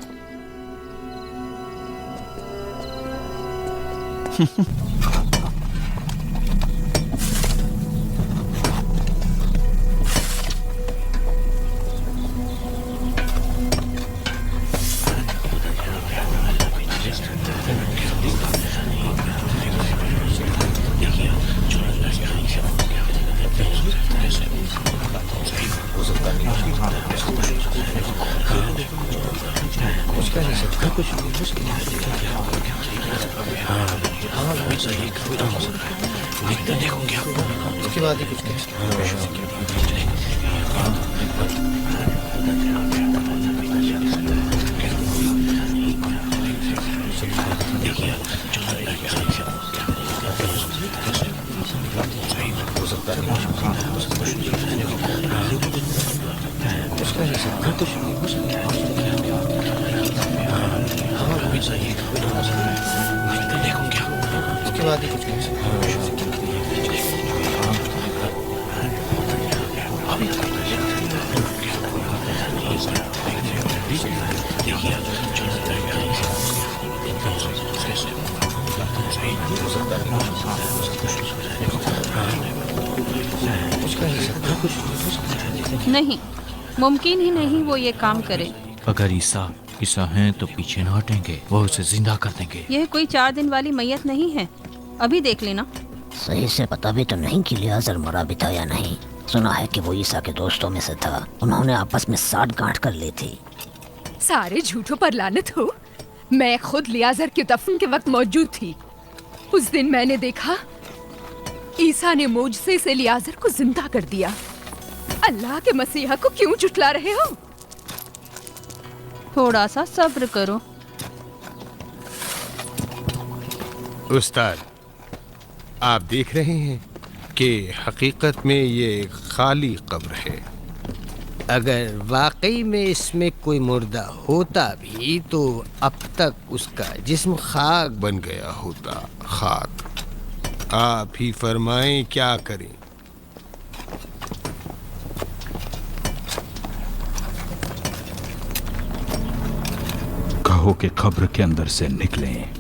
उसके बाद ही कुछ उसके बाद ही कुछ नहीं, मुमकिन ही नहीं वो ये काम करे। अगर ईसा हैं तो पीछे न हटेंगे, वो उसे जिंदा कर देंगे। यह कोई 4 दिन वाली मैयत नहीं है, अभी देख लेना। सही से पता भी तो नहीं कि लियाजर मरा भी था या नहीं। सुना है कि वो ईसा के दोस्तों में से था, उन्होंने आपस में साठ गांठ कर ली थी। सारे झूठों पर लानत हो। मैं खुद लियाजर के दफन के वक्त मौजूद थी। उस दिन मैंने देखा ईसा ने मोजसे से लियाजर को जिंदा कर दिया। अल्लाह के मसीहा को क्यों झुठला रहे हो? थोड़ा सा सब्र करो। उस्ताद, आप देख रहे हैं कि हकीकत में ये खाली कब्र है। अगर वाकई में इसमें कोई मुर्दा होता भी तो अब तक उसका जिस्म खाक बन गया होता। खाक। आप ही फरमाएं क्या करें। कहो कि कब्र के अंदर से निकलें।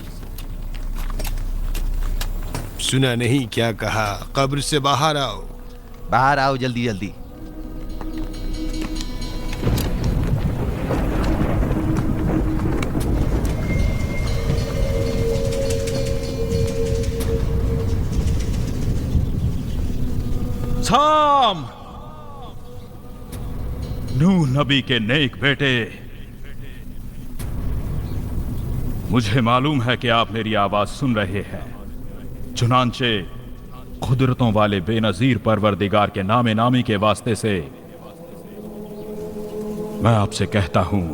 सुना नहीं क्या कहा? कब्र से बाहर आओ। बाहर आओ जल्दी जल्दी। साम, नूह नबी के नेक बेटे, मुझे मालूम है कि आप मेरी आवाज सुन रहे हैं। चुनांचे कुदरतों वाले बेनजीर परवरदिगार के नामे नामी के वास्ते से मैं आपसे कहता हूं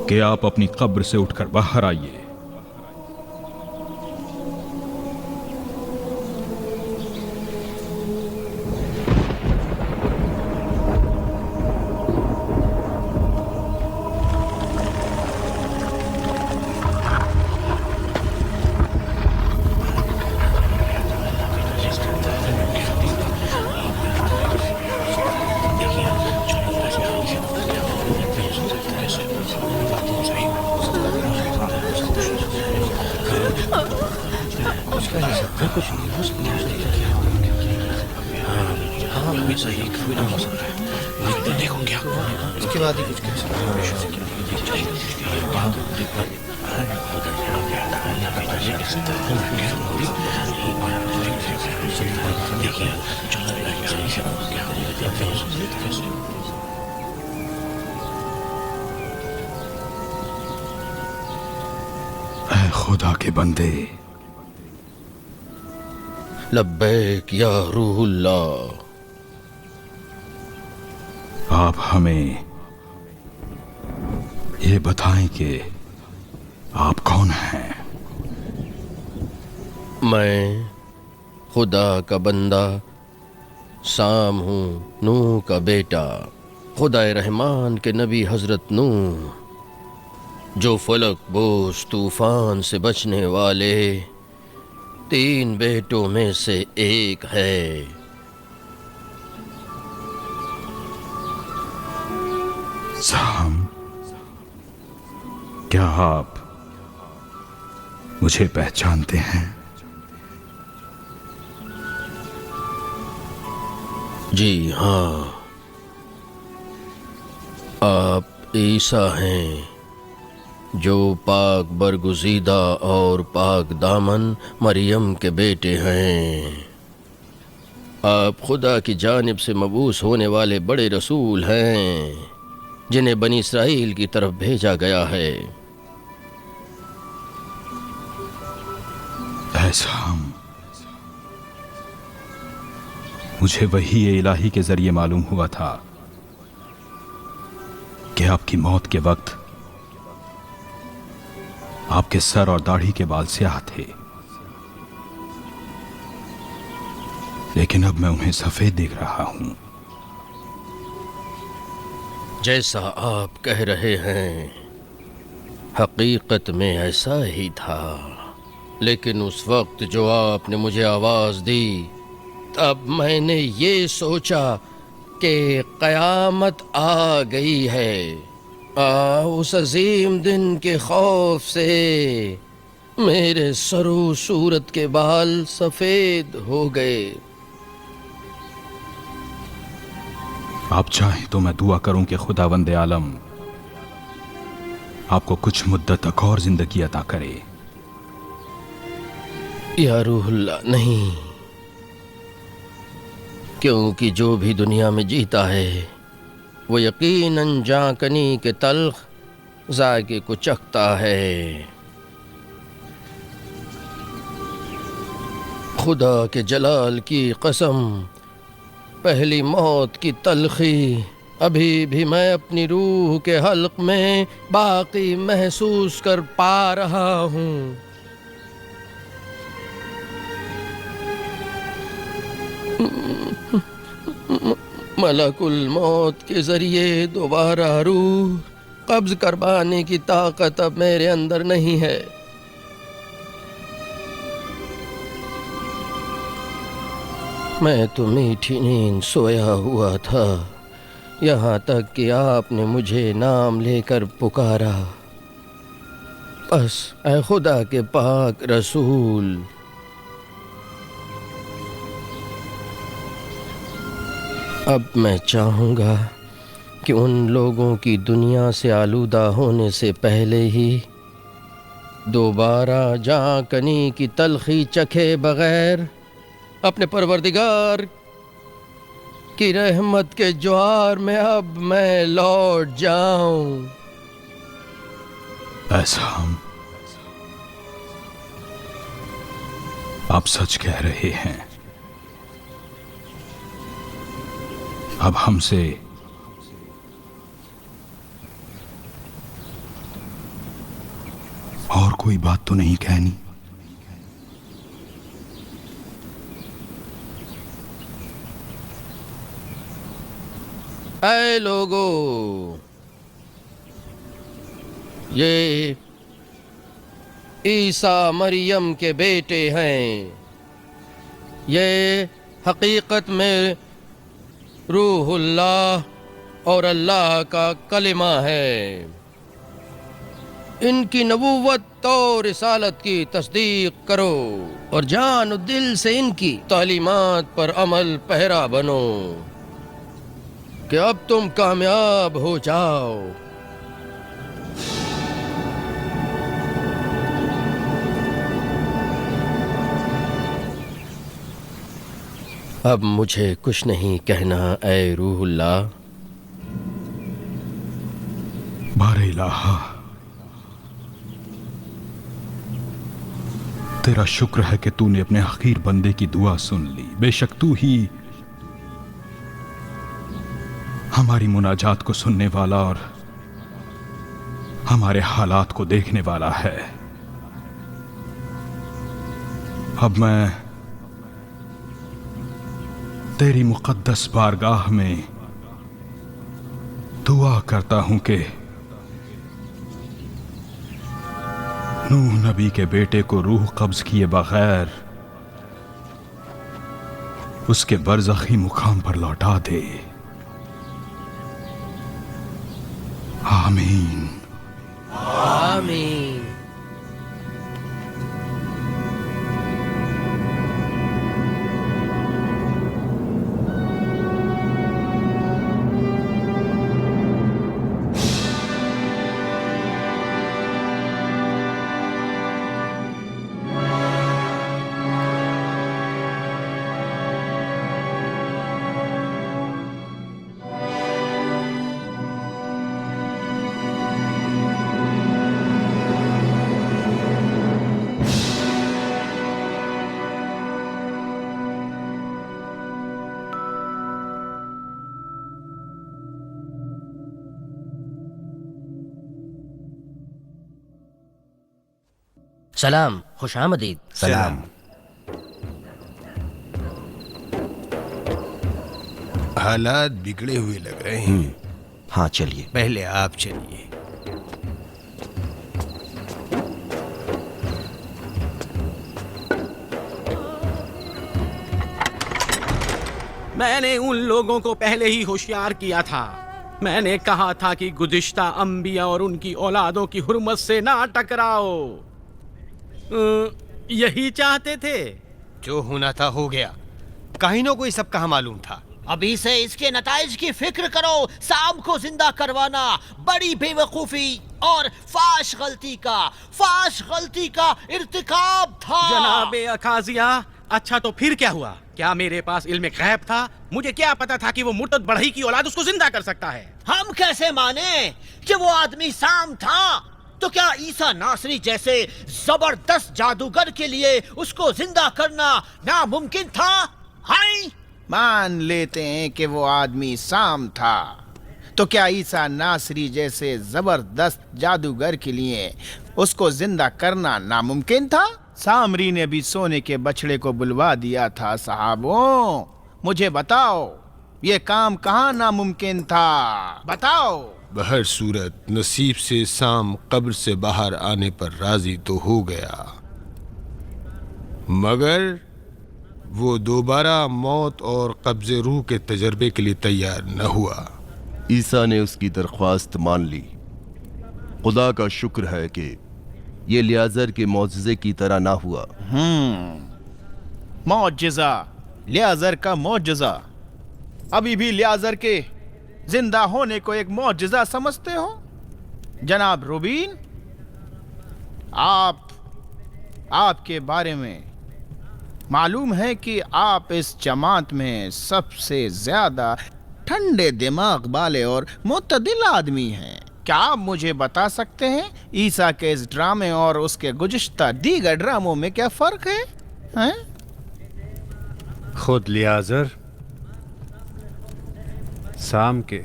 कि आप अपनी कब्र से उठकर बाहर आइए। इसके बाद ही कुछ ऐ खुदा के बंदे, लब्बैक या रूहुल्लाह। आप हमें ये बताएं कि आप कौन हैं? मैं खुदा का बंदा साम हूँ, नूह का बेटा, खुदा रहमान के नबी हजरत नूह, जो फलक बोझ तूफान से बचने वाले 3 बेटों में से एक है। साम, क्या आप मुझे पहचानते हैं? जी हाँ, आप ईसा हैं, जो पाक बरगुज़ीदा और पाक दामन मरियम के बेटे हैं। आप खुदा की जानिब से मबूस होने वाले बड़े रसूल हैं, जिन्हें बनी इसराइल की तरफ भेजा गया है। ऐसा मुझे वही इलाही के जरिए मालूम हुआ था कि आपकी मौत के वक्त आपके सर और दाढ़ी के बाल स्याह थे, लेकिन अब मैं उन्हें सफेद देख रहा हूं। जैसा आप कह रहे हैं, हकीकत में ऐसा ही था, लेकिन उस वक्त जो आपने मुझे आवाज दी, तब मैंने ये सोचा कि क़यामत आ गई है। उस अजीम दिन के खौफ से मेरे सरो सूरत के बाल सफेद हो गए। आप चाहें तो मैं दुआ करूं कि खुदावंद आलम आपको कुछ मुद्दत तक और जिंदगी अता करे। या रूहुल्लाह, नहीं, क्योंकि जो भी दुनिया में जीता है वो यकीनन जाकनी के तल्ख जायके को चखता है। खुदा के जलाल की कसम, पहली मौत की तलखी अभी भी मैं अपनी रूह के हल्क में बाकी महसूस कर पा रहा हूँ। मलकुल मौत के जरिए दोबारा रूह कब्ज करवाने की ताकत अब मेरे अंदर नहीं है। मैं तो मीठी नींद सोया हुआ था, यहाँ तक कि आपने मुझे नाम लेकर पुकारा। बस ऐ खुदा के पाक रसूल, अब मैं चाहूँगा कि उन लोगों की दुनिया से आलूदा होने से पहले ही दोबारा जाकनी की तलखी चखे बगैर अपने परवरदिगार की रहमत के ज्वार में अब मैं लौट जाऊं। ऐसा आप सच कह रहे हैं। अब हमसे और कोई बात तो नहीं कहनी। ऐ लोगो, ये ईसा मरियम के बेटे हैं। ये हकीकत में रूहुल्लाह और अल्लाह का कलिमा है। इनकी नबूवत और रिसालत की तस्दीक करो और जान दिल से इनकी तालीमात पर अमल पहरा बनो कि अब तुम कामयाब हो जाओ। अब मुझे कुछ नहीं कहना ऐ रूहुल्लाह। बारे इलाहा, तेरा शुक्र है कि तूने अपने हकीर बंदे की दुआ सुन ली। बेशक तू ही हमारी मुनाजात को सुनने वाला और हमारे हालात को देखने वाला है। अब मैं तेरी मुकद्दस बारगाह में दुआ करता हूं कि नूह नबी के बेटे को रूह कब्ज किए बगैर उसके बरज़खी मुकाम पर लौटा दे। आमीन आमीन। सलाम, खुशामदीद। सलाम। हालात बिगड़े हुए लग रहे हैं। हाँ चलिए। पहले आप चलिए। मैंने उन लोगों को पहले ही होशियार किया था। मैंने कहा था कि गुज़िश्ता अंबिया और उनकी औलादों की हुर्मत से ना टकराओ। यही चाहते थे। जो होना था हो गया। काहिनों को ये सब कहाँ मालूम था। अभी से इसके नताइज की फिक्र करो। साम को जिंदा करवाना बड़ी बेवकूफी और फाश गलती का इर्तिकाब था। जनाबे अखाजिया, अच्छा तो फिर क्या हुआ? क्या मेरे पास इल्म गैब था? मुझे क्या पता था कि वो मुर्तद बढ़ई की औलाद उसको जिंदा कर सकता है? हम कैसे माने कि वो आदमी साम था? तो क्या ईसा नासरी जैसे जबरदस्त जादूगर के लिए उसको जिंदा करना नामुमकिन था? हाय, मान लेते हैं कि वो आदमी साम था, तो क्या ईसा नासरी जैसे जबरदस्त जादूगर के लिए उसको जिंदा करना नामुमकिन था? सामरी ने भी सोने के बछड़े को बुलवा दिया था। साहबों, मुझे बताओ, ये काम कहाँ नामुमकिन था? बताओ। बहर सूरत नसीब से साम कब्र से बाहर आने पर राजी तो हो गया, मगर वो दोबारा मौत और कब्जे रूह के तजर्बे के लिए तैयार न हुआ। ईसा ने उसकी दरख्वास्त मान ली। खुदा का शुक्र है कि ये लियाजर के मौजज़े की तरह ना हुआ। मौजज़ा, लियाजर का मौजज़ा। अभी भी लियाजर के जिंदा होने को एक मौजज़ा समझते हो? जनाब रूबीन, आपके बारे में मालूम है कि आप इस जमात में सबसे ज्यादा ठंडे दिमाग वाले और मुतदिल आदमी हैं। क्या आप मुझे बता सकते हैं ईसा के इस ड्रामे और उसके गुज़िश्ता दीगर ड्रामों में क्या फर्क है? हैं? खुद लियाजर साम के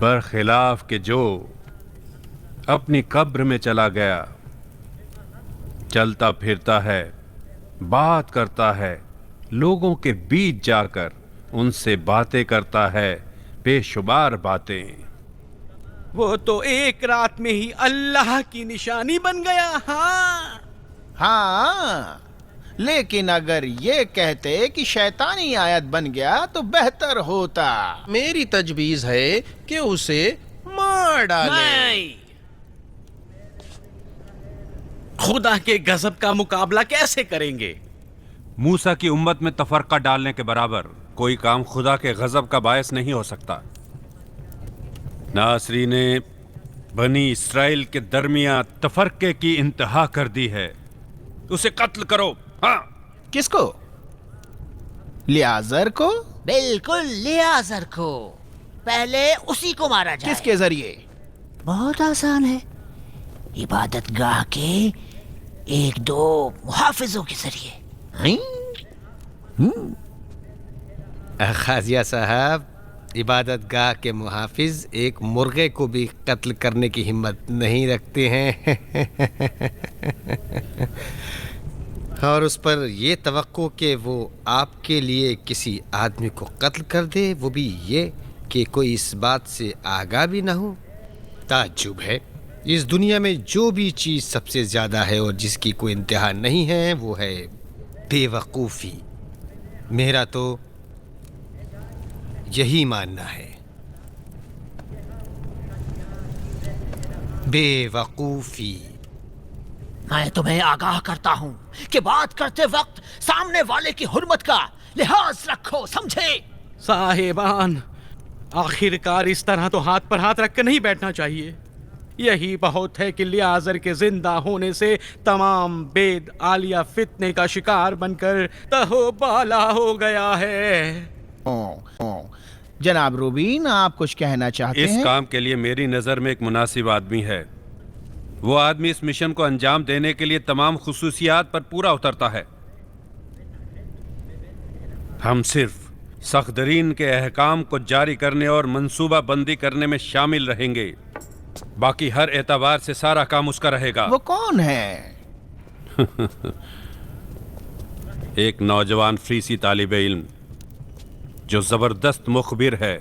बरखिलाफ के जो अपनी कब्र में चला गया, चलता फिरता है, बात करता है, लोगों के बीच जाकर उनसे बातें करता है, बेशुमार बातें। वो तो एक रात में ही अल्लाह की निशानी बन गया। हाँ, लेकिन अगर ये कहते कि शैतानी आयत बन गया तो बेहतर होता। मेरी तजवीज है कि उसे मार डालें। खुदा के गजब का मुकाबला कैसे करेंगे? मूसा की उम्मत में तफरका डालने के बराबर कोई काम खुदा के गजब का बायस नहीं हो सकता। नासरी ने बनी इस्राइल के दरमिया तफरके की इंतहा कर दी है। उसे कत्ल करो। हाँ। किसको? लियाजर को? बिल्कुल, लियाजर को। पहले उसी को मारा जाए। किसके जरिए? बहुत आसान है, इबादत गाह के एक दो मुहाफिजों के जरिए। खाजिया साहब, इबादत गाह के मुहाफिज एक मुर्गे को भी कत्ल करने की हिम्मत नहीं रखते हैं और उस पर यह तवक्को कि वो आपके लिए किसी आदमी को कत्ल कर दे, वो भी ये कि कोई इस बात से आगाह भी ना हो। ताज्जुब है, इस दुनिया में जो भी चीज़ सबसे ज़्यादा है और जिसकी कोई इंतहा नहीं है, वो है बेवकूफ़ी। मेरा तो यही मानना है। बेवकूफ़ी। मैं तुम्हें आगाह करता हूं कि बात करते वक्त सामने वाले की हुर्मत का लिहाज रखो, समझे? साहिबान, आखिरकार इस तरह तो हाथ पर हाथ रख कर नहीं बैठना चाहिए। यही बहुत है कि लियाजर के जिंदा होने से तमाम बेद आलिया फितने का शिकार बनकर तहोबाला हो गया है। जनाब रूबीन, आप कुछ कहना चाहते हैं? इस काम के लिए मेरी नज़र में एक मुनासिब आदमी है। वो आदमी इस मिशन को अंजाम देने के लिए तमाम खुसूसियात पर पूरा उतरता है। हम सिर्फ सख्तरीन के अहकाम को जारी करने और मंसूबा बंदी करने में शामिल रहेंगे। बाकी हर एतबार से सारा काम उसका रहेगा। वो कौन है? एक नौजवान फरीसी तालिबे इल्म जो जबरदस्त मुखबिर है।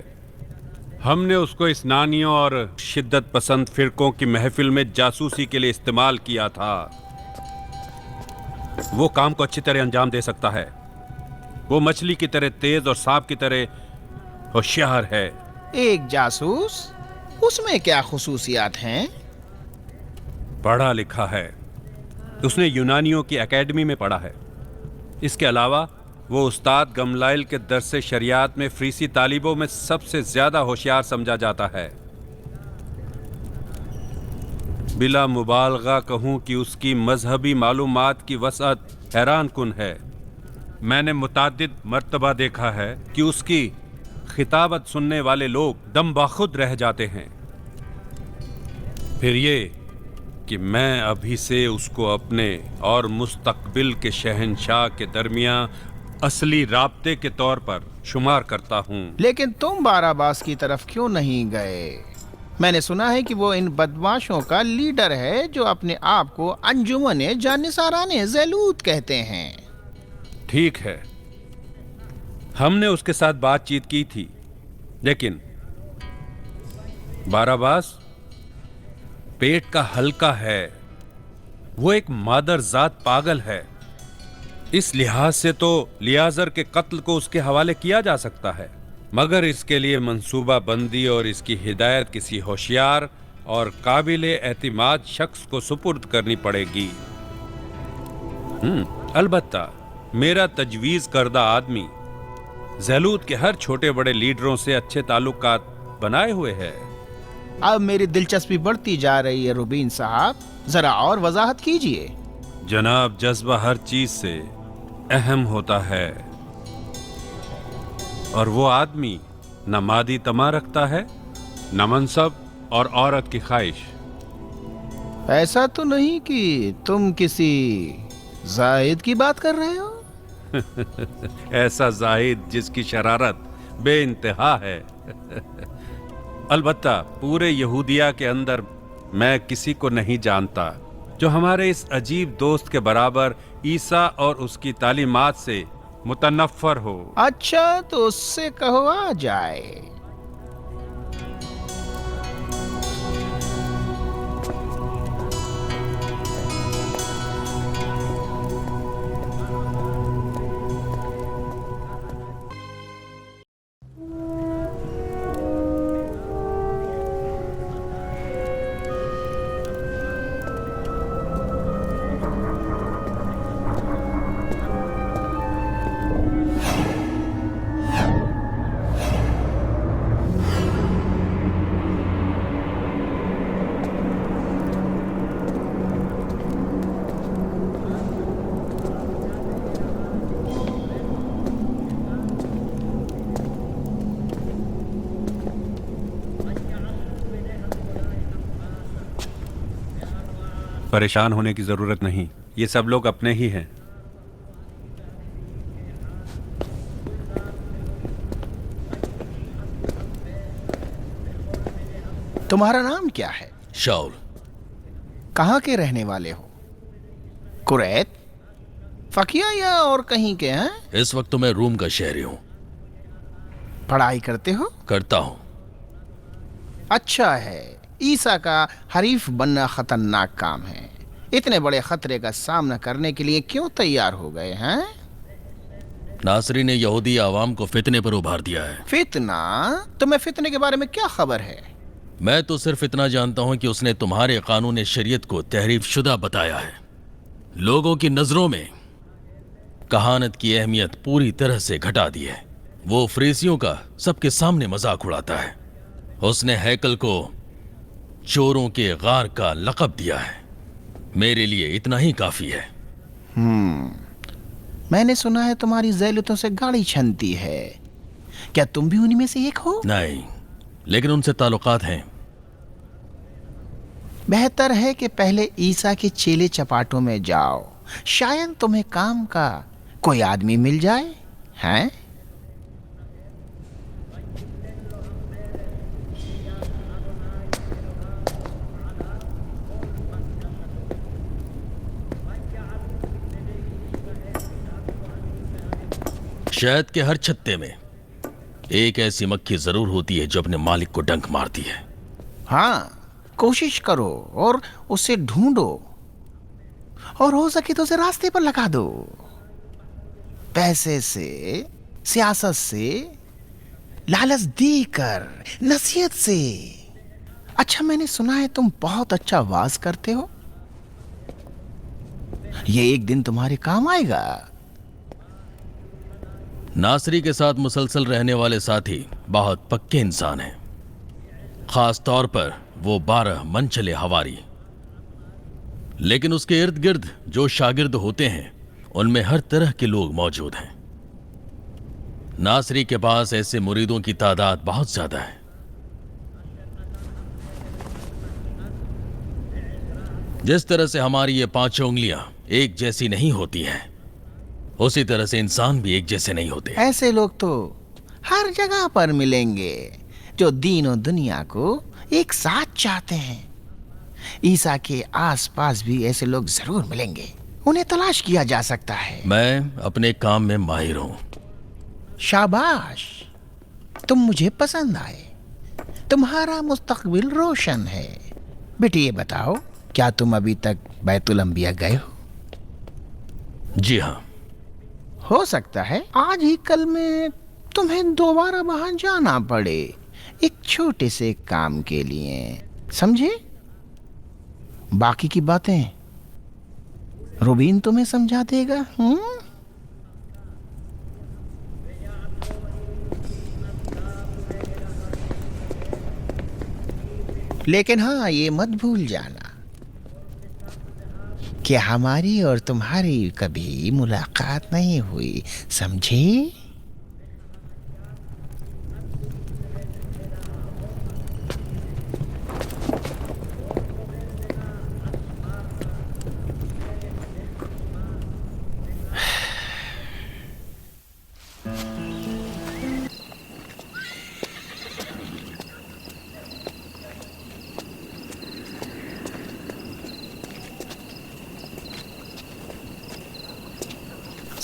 हमने उसको स्नानियों और शिद्दत पसंद फिरकों की महफिल में जासूसी के लिए इस्तेमाल किया था। वो काम को अच्छी तरह अंजाम दे सकता है। वो मछली की तरह तेज और सांप की तरह होशियार है। एक जासूस? उसमें क्या खुसूसियात हैं? पढ़ा लिखा है। उसने यूनानियों की एकेडमी में पढ़ा है। इसके अलावा वो उस्ताद गमलाइल के दरसे शरियात में फ्रीसी तालिबों में सबसे ज्यादा होशियार समझा जाता है। बिला मुबालगा कहूं कि उसकी मजहबी मालूमात की वसअत हैरान कुन है। मैंने मुताद्दिद मर्तबा देखा है कि उसकी खिताबत सुनने वाले लोग दम बाखुद रह जाते हैं। फिर ये कि मैं अभी से उसको अपने और मुस्तकबिल के शहंशाह के दरमियान असली राब्ते के तौर पर शुमार करता हूँ। लेकिन तुम बाराबास की तरफ क्यों नहीं गए? मैंने सुना है कि वो इन बदमाशों का लीडर है जो अपने आप को अंजुमन जानिसाराने ज़ैलूत कहते हैं। ठीक है, हमने उसके साथ बातचीत की थी, लेकिन बाराबास पेट का हल्का है। वो एक मादर जात पागल है। इस लिहाज से तो लियाजर के कत्ल को उसके हवाले किया जा सकता है, मगर इसके लिए मंसूबा बंदी और इसकी हिदायत किसी होशियार और काबिल एतमाद शख्स को सुपुर्द करनी पड़ेगी। अलबत्ता मेरा तजवीज़ करदा आदमी ज़ैलूत के हर छोटे बड़े लीडरों से अच्छे ताल्लुकात बनाए हुए है। अब मेरी दिलचस्पी बढ़ती जा रही है रुबीन साहब, जरा और वजाहत कीजिए। जनाब, जज्बा हर चीज से अहम होता है, और वो आदमी न मादी तमा रखता है, न मनसब और औरत की ख्वाहिश। ऐसा तो नहीं कि तुम किसी जाहिद की बात कर रहे हो? ऐसा जाहिद जिसकी शरारत बेइंतहा है। अलबत्ता पूरे यहूदिया के अंदर मैं किसी को नहीं जानता जो हमारे इस अजीब दोस्त के बराबर ईसा और उसकी तालीमात से मुतनफ्फर हो। अच्छा, तो उससे कहो आ जाए। परेशान होने की जरूरत नहीं, ये सब लोग अपने ही हैं। तुम्हारा नाम क्या है? शाउल। कहाँ के रहने वाले हो? कुरैत, फकिया या और कहीं के हैं? इस वक्त तो मैं रूम का शहरी हूँ। पढ़ाई करते हो? करता हूँ। अच्छा है। ईसा का हरीफ बनना खतरनाक काम है। इतने बड़े खतरे का सामना करने के लिए क्यों तैयार हो गए हैं? नासरी ने यहूदी आवाम को फितने पर उभार दिया है। फितना? तुम्हें फितने के बारे में क्या खबर है? मैं तो सिर्फ इतना जानता हूं कि उसने तुम्हारे कानून शरीयत को तहरीफ शुदा बताया है। लोगों की नजरों में कहानत की अहमियत पूरी तरह से घटा दी है। वो फरीसियों का सबके सामने मजाक उड़ाता है। उसने हैकल को चोरों के गार का लक़ब दिया है। मेरे लिए इतना ही काफी है। मैंने सुना है तुम्हारी ज़ैलतों से गाड़ी छनती है। क्या तुम भी उन्हीं में से एक हो? नहीं, लेकिन उनसे ताल्लुकात हैं। बेहतर है कि पहले ईसा के चेले चपाटों में जाओ, शायद तुम्हें काम का कोई आदमी मिल जाए। हैं? शहद के हर छत्ते में एक ऐसी मक्खी जरूर होती है जो अपने मालिक को डंक मारती है। हाँ, कोशिश करो और उसे ढूंढो, और हो सके तो उसे रास्ते पर लगा दो। पैसे से, सियासत से, लालच देकर, नसीहत से। अच्छा, मैंने सुना है तुम बहुत अच्छा वाज करते हो। ये एक दिन तुम्हारे काम आएगा। नासरी के साथ मुसलसल रहने वाले साथी बहुत पक्के इंसान हैं, खास तौर पर वो 12 मनचले हवारी। लेकिन उसके इर्द गिर्द जो शागिर्द होते हैं उनमें हर तरह के लोग मौजूद हैं। नासरी के पास ऐसे मुरीदों की तादाद बहुत ज्यादा है। जिस तरह से हमारी ये 5 उंगलियां एक जैसी नहीं होती हैं, उसी तरह से इंसान भी एक जैसे नहीं होते। ऐसे लोग तो हर जगह पर मिलेंगे जो दीन और दुनिया को एक साथ चाहते हैं। ईसा के आसपास भी ऐसे लोग जरूर मिलेंगे, उन्हें तलाश किया जा सकता है। मैं अपने काम में माहिर हूं। शाबाश, तुम मुझे पसंद आए। तुम्हारा मुस्तकबिल रोशन है। बेटी ये बताओ, क्या तुम अभी तक बैतुल अंबिया गए हो? जी हाँ। हो सकता है आज ही कल में तुम्हें दोबारा वहां जाना पड़े, एक छोटे से काम के लिए, समझे? बाकी की बातें रुबीन तुम्हें समझा देगा। लेकिन हाँ, ये मत भूल जाना कि हमारी और तुम्हारी कभी मुलाकात नहीं हुई, समझे?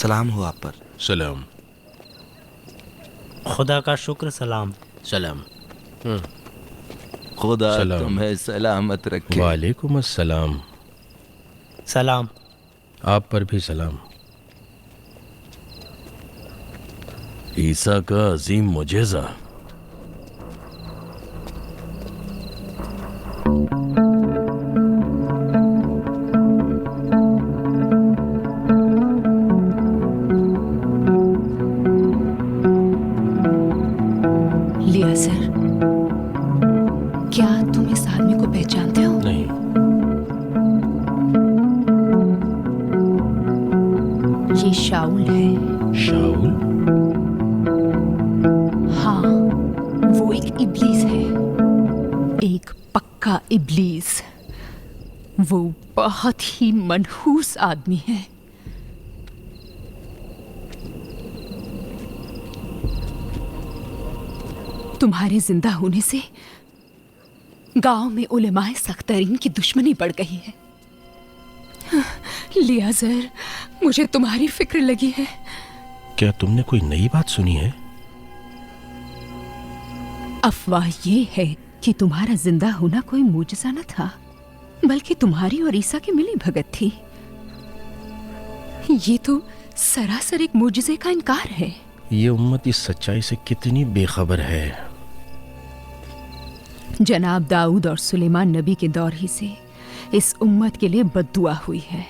सलाम हो आप पर। सलाम। खुदा का शुक्र। सलाम। सलाम। खुदा सलाम। तुम्हें सलामत रखे। वालेकुम अस्सलाम। सलाम। आप पर भी सलाम। ईसा का अजीम मुजेजा। लियाज़र, क्या तुम इस आदमी को पहचानते हो? नहीं। ये शाऊल है। शाऊल? हाँ, वो एक इब्लीस है, एक पक्का इब्लीस। वो बहुत ही मनहूस आदमी है। तुम्हारे जिंदा होने से गांव में उलेमाए सख्तरीन की दुश्मनी बढ़ गई है। लियाज़र, मुझे तुम्हारी फिक्र लगी है। क्या तुमने कोई नई बात सुनी है? अफवाह ये है कि तुम्हारा जिंदा होना कोई मुजज़ा न था, बल्कि तुम्हारी और ईसा की मिली भगत थी। ये तो सरासर एक मुजज़े का इनकार है। ये उम्मत इस सच्चाई से कितनी बेखबर है। जनाब दाऊद और सुलेमान नबी के दौर ही से इस उम्मत के लिए बद्दुआ हुई है।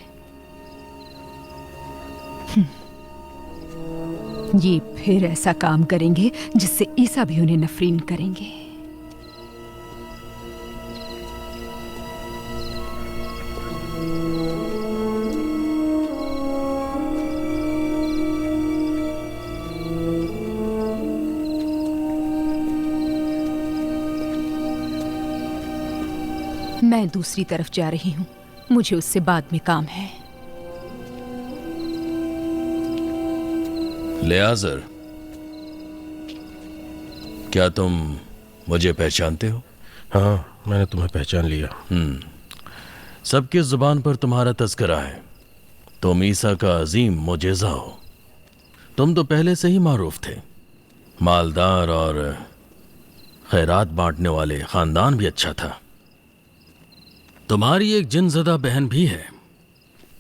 ये फिर ऐसा काम करेंगे जिससे ईसा भी उन्हें नफरीन करेंगे। मैं दूसरी तरफ जा रही हूं, मुझे उससे बाद में काम है। लियाज़र, क्या तुम मुझे पहचानते हो? हाँ, मैंने तुम्हें पहचान लिया। सबकी जुबान पर तुम्हारा तज़किरा है। तुम ईसा का अजीम मुजेजा हो। तुम तो पहले से ही मारूफ थे। मालदार और खैरात बांटने वाले खानदान भी अच्छा था। तुम्हारी एक जिनज़दा बहन भी है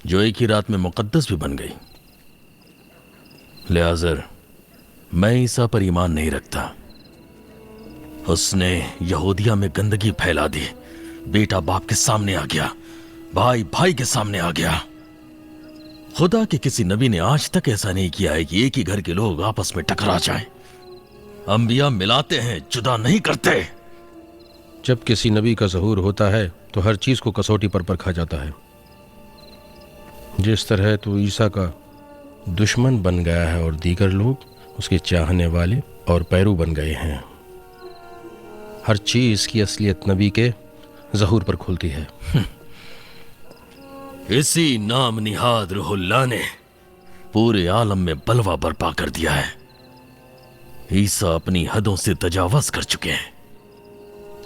जो एक ही रात में मुक़द्दस भी बन गई। लियाज़र, मैं ईसा पर ईमान नहीं रखता। उसने यहूदिया में गंदगी फैला दी। बेटा बाप के सामने आ गया, भाई भाई के सामने आ गया। खुदा के किसी नबी ने आज तक ऐसा नहीं किया है कि एक ही घर के लोग आपस में टकरा जाएं। अंबिया मिलाते हैं, जुदा नहीं करते। जब किसी नबी का ज़हूर होता है तो हर चीज़ को कसौटी पर परखा जाता है। जिस तरह तो ईसा का दुश्मन बन गया है और दीगर लोग उसके चाहने वाले और पैरू बन गए हैं। हर चीज़ की असलियत नबी के ज़हूर पर खुलती है। इसी नाम निहाद रूहुल्लाह ने पूरे आलम में बलवा बर्पा कर दिया है। ईसा अपनी हदों से तजावज कर चुके हैं।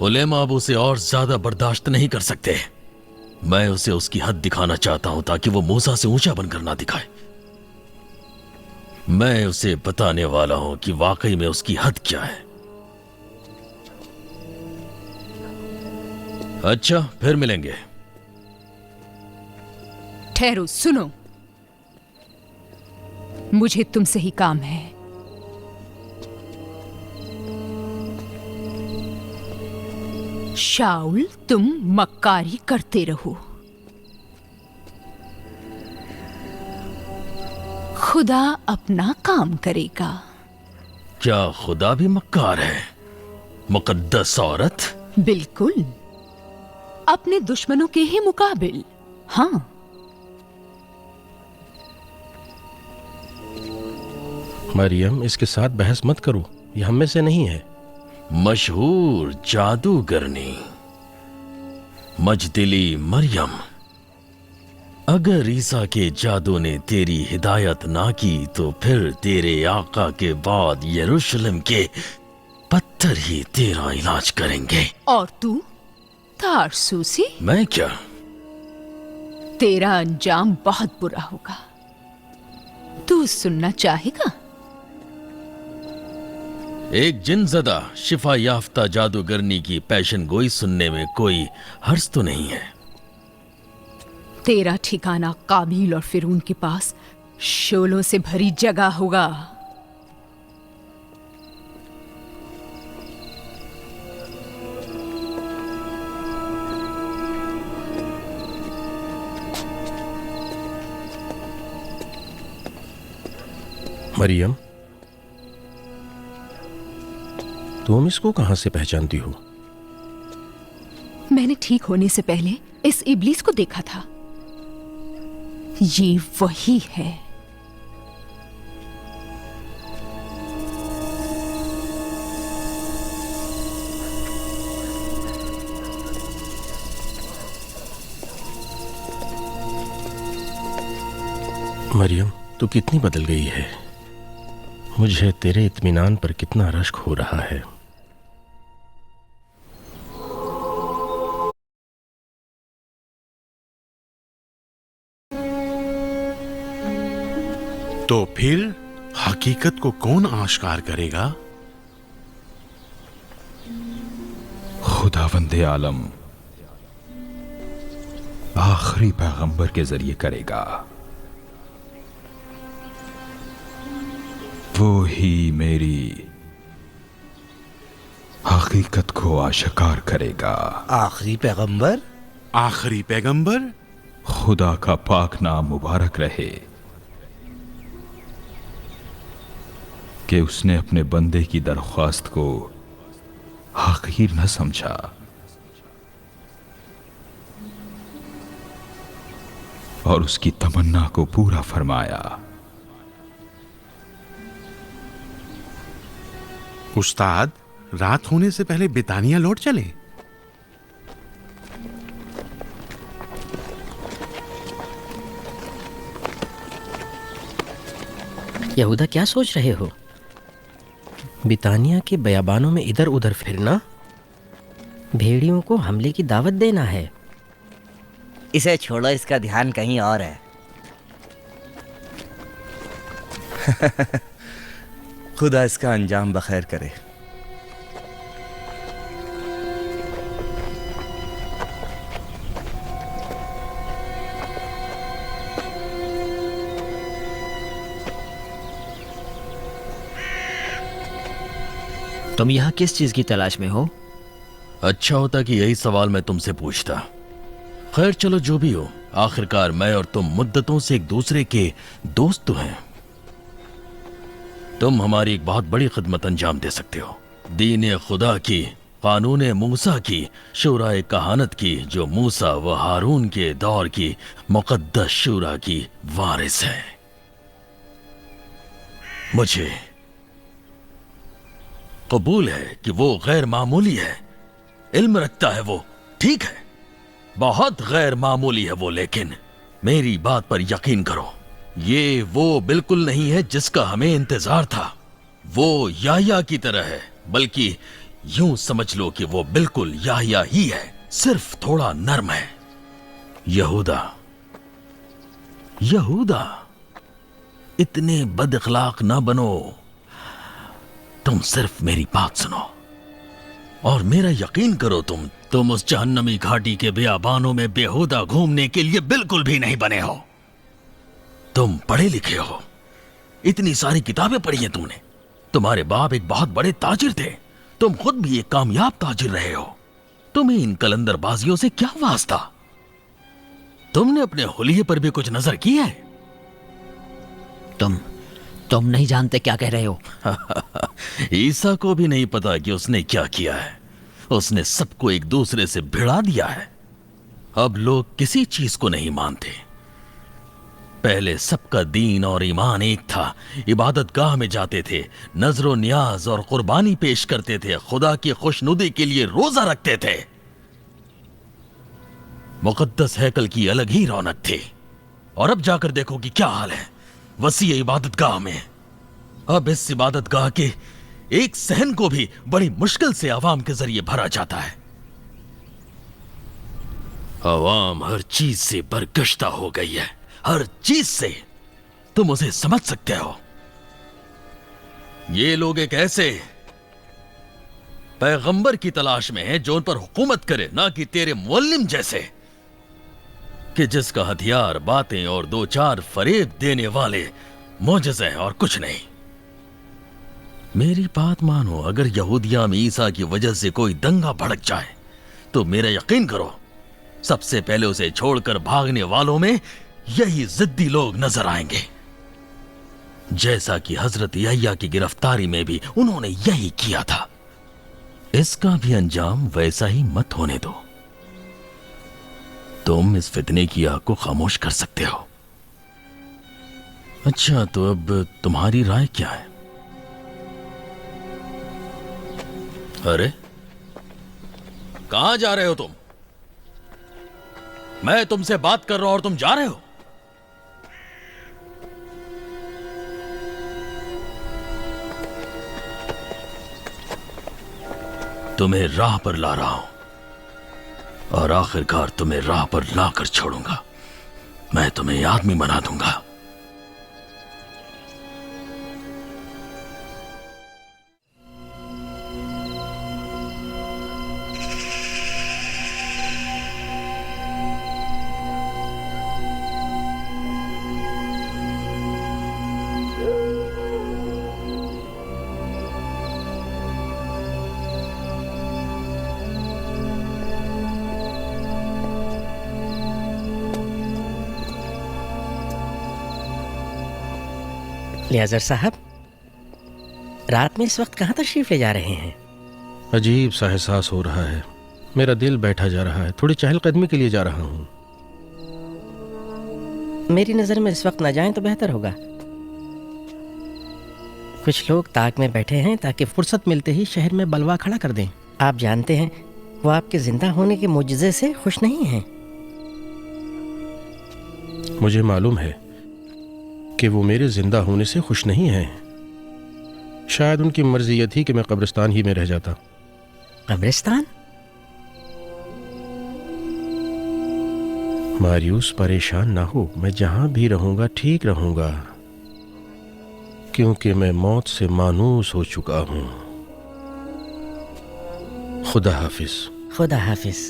उलेमा अब उसे और ज्यादा बर्दाश्त नहीं कर सकते। मैं उसे उसकी हद दिखाना चाहता हूं ताकि वो मूसा से ऊंचा बनकर ना दिखाए। मैं उसे बताने वाला हूं कि वाकई में उसकी हद क्या है। अच्छा, फिर मिलेंगे। ठहरो, सुनो, मुझे तुमसे ही काम है। शाउल, तुम मक्कारी करते रहो। खुदा अपना काम करेगा। क्या खुदा भी मक्कार है? मुकद्दस औरत। बिल्कुल, अपने दुश्मनों के ही मुकाबिल। हाँ, मरियम, इसके साथ बहस मत करो, ये हम में से नहीं है। मशहूर जादूगरनी मजदिली मरियम, अगर ईसा के जादू ने तेरी हिदायत ना की तो फिर तेरे आका के बाद यरूशलेम के पत्थर ही तेरा इलाज करेंगे। और तू तारसूसी? मैं क्या? तेरा अंजाम बहुत बुरा होगा। तू सुनना चाहेगा? एक जिनज़दा शिफा याफ्ता जादूगरनी की पैशन गोई सुनने में कोई हर्ज तो नहीं है। तेरा ठिकाना काबिल और फिरौन के पास शोलों से भरी जगह होगा। मरियम, तुम इसको कहां से पहचानती हो? मैंने ठीक होने से पहले इस इब्लीस को देखा था। ये वही है। मरियम, तू कितनी बदल गई है। मुझे तेरे इत्मीनान पर कितना रश्क हो रहा है। तो फिर हकीकत को कौन आश्कार करेगा? खुदावंदे आलम आखिरी पैगंबर के जरिए करेगा। वो ही मेरी हकीकत को आश्कार करेगा। आखिरी पैगंबर? आखिरी पैगंबर? खुदा का पाक नाम मुबारक रहे कि उसने अपने बंदे की दरख्वास्त को हकीर न समझा। और उसकी तमन्ना को पूरा फरमाया। उस्ताद, रात होने से पहले बितानिया लौट चले। यहूदा, क्या सोच रहे हो? बितानिया के बयाबानों में इधर उधर फिरना, भेड़ियों को हमले की दावत देना है। इसे छोड़ो, इसका ध्यान कहीं और है। खुदा इसका अंजाम बखैर करे। तुम यहाँ किस चीज की तलाश में हो? अच्छा होता कि यही सवाल मैं तुमसे पूछता। खैर चलो, जो भी हो, आखिरकार मैं और तुम मुद्दतों से एक दूसरे के दोस्त तो हैं। तुम हमारी एक बहुत बड़ी खिदमत अंजाम दे सकते हो, दीन खुदा की, कानून मूसा की, शूराए कहानत की, जो मूसा व हारून के दौर की मुकद्दस शूरा की वारिस है। मुझे कबूल है कि वो गैर मामूली है, इल्म रखता है वो, ठीक है, बहुत गैर मामूली है वो, लेकिन मेरी बात पर यकीन करो, ये वो बिल्कुल नहीं है जिसका हमें इंतजार था। वो याह्या की तरह है, बल्कि यूं समझ लो कि वो बिल्कुल याह्या ही है, सिर्फ थोड़ा नर्म है। यहूदा, यहूदा, इतने बदअखलाक ना बनो। तुम सिर्फ मेरी बात सुनो और मेरा यकीन करो, तुम उस जहन्नमी घाटी के बियाबानों में बेहुदा घूमने के लिए बिल्कुल भी नहीं बने हो। तुम पढ़े लिखे हो, इतनी सारी किताबें पढ़ी हैं तुमने, तुम्हारे बाप एक बहुत बड़े ताजिर थे, तुम खुद भी एक कामयाब ताजिर रहे हो। तुम्हें इन कलंदरबाजियों से क्या वास्ता? तुमने अपने हुलिये पर भी कुछ नजर की है? तुम नहीं जानते क्या कह रहे हो। ईसा को भी नहीं पता कि उसने क्या किया है। उसने सबको एक दूसरे से भिड़ा दिया है। अब लोग किसी चीज को नहीं मानते। पहले सबका दीन और ईमान एक था, इबादतगाह में जाते थे, नजरो नियाज और कुर्बानी पेश करते थे, खुदा की खुशनुदी के लिए रोजा रखते थे। मुकद्दस हैकल की अलग ही रौनक थी। और अब जाकर देखो कि क्या हाल है वसी इबादतगाह में। अब इस इबादतगाह के एक सहन को भी बड़ी मुश्किल से अवाम के जरिए भरा जाता है। अवाम हर चीज से बरगश्ता हो गई है, हर चीज से। तुम उसे समझ सकते हो। ये लोग एक ऐसे पैगंबर की तलाश में हैं जो उन पर हुकूमत करे, ना कि तेरे मुअल्लिम जैसे, कि जिसका हथियार बातें और दो चार फरेब देने वाले मोजज़े हैं और कुछ नहीं। मेरी बात मानो, अगर यहूदिया में ईसा की वजह से कोई दंगा भड़क जाए तो मेरा यकीन करो, सबसे पहले उसे छोड़कर भागने वालों में यही जिद्दी लोग नजर आएंगे। जैसा कि हजरत यहया की गिरफ्तारी में भी उन्होंने यही किया था। इसका भी अंजाम वैसा ही मत होने दो। तुम इस फितने की आग को खामोश कर सकते हो। अच्छा, तो अब तुम्हारी राय क्या है? अरे कहां जा रहे हो तुम? मैं तुमसे बात कर रहा हूं और तुम जा रहे हो? तुम्हें राह पर ला रहा हूं और आखिरकार तुम्हें राह पर लाकर छोड़ूंगा। मैं तुम्हें आदमी बना दूंगा। लियाज़र साहब, रात में इस वक्त कहाँ तशरीफ ले जा रहे हैं? अजीब सा एहसास हो रहा है, मेरा दिल बैठा जा रहा है, थोड़ी चहलकदमी के लिए जा रहा हूँ। मेरी नज़र में इस वक्त ना जाएं तो बेहतर होगा। कुछ लोग ताक में बैठे हैं ताकि फुर्सत मिलते ही शहर में बलवा खड़ा कर दें। आप जानते हैं वो आपके जिंदा होने के मुजज़े से खुश नहीं हैं। मुझे मालूम है कि वो मेरे जिंदा होने से खुश नहीं हैं। शायद उनकी मर्जी ये थी कि मैं कब्रिस्तान ही में रह जाता। कब्रिस्तान? मायूस परेशान ना हो, मैं जहां भी रहूंगा ठीक रहूंगा, क्योंकि मैं मौत से मानूस हो चुका हूं। खुदा हाफिज। खुदा हाफिज।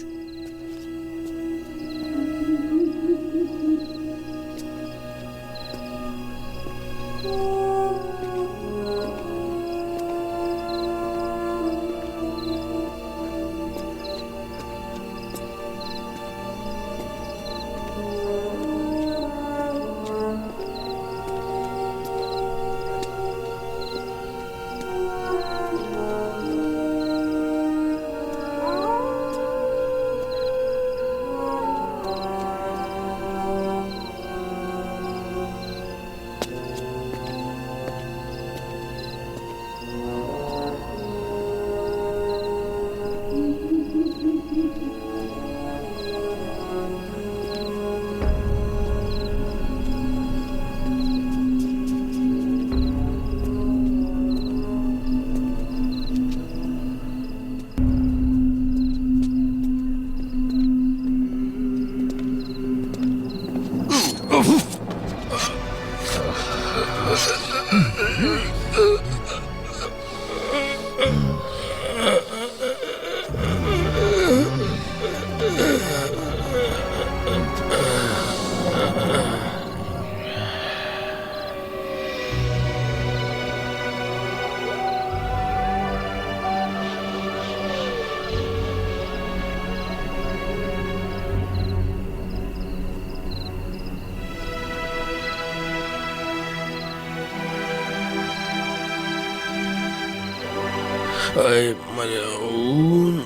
ऐ मलऊन,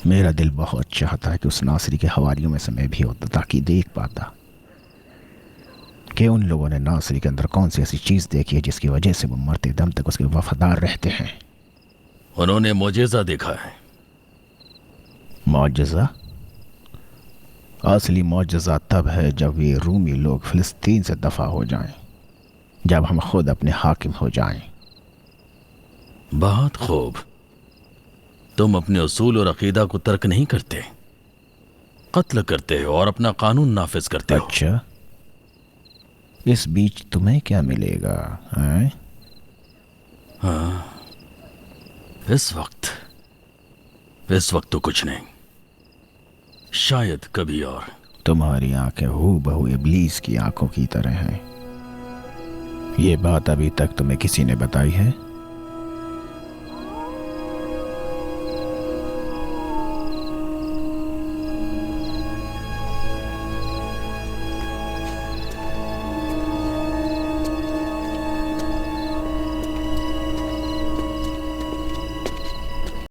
मेरा दिल बहुत चाहता है कि उस नासरी के हवारियों में से मैं भी होता ताकि देख पाता कि उन लोगों ने नासरी के अंदर कौन सी ऐसी चीज देखी है जिसकी वजह से वो मरते दम तक उसके वफादार रहते हैं। उन्होंने मोजेज़ा देखा है। मौजज़ा? असली मौजज़ा तब है जब ये रूमी लोग फिलिस्तीन से दफा हो जाएं, जब हम खुद अपने हाकिम हो जाएं। बहुत खूब। तुम अपने उसूल और अकीदा को तर्क नहीं करते, कत्ल करते हो और अपना कानून नाफिज करते हो। अच्छा, इस बीच तुम्हें क्या मिलेगा? हैं? हाँ, इस वक्त तो कुछ नहीं, शायद कभी और। तुम्हारी आंखें हूबहू इब्लीस की आंखों की तरह हैं। ये बात अभी तक तुम्हें किसी ने बताई है?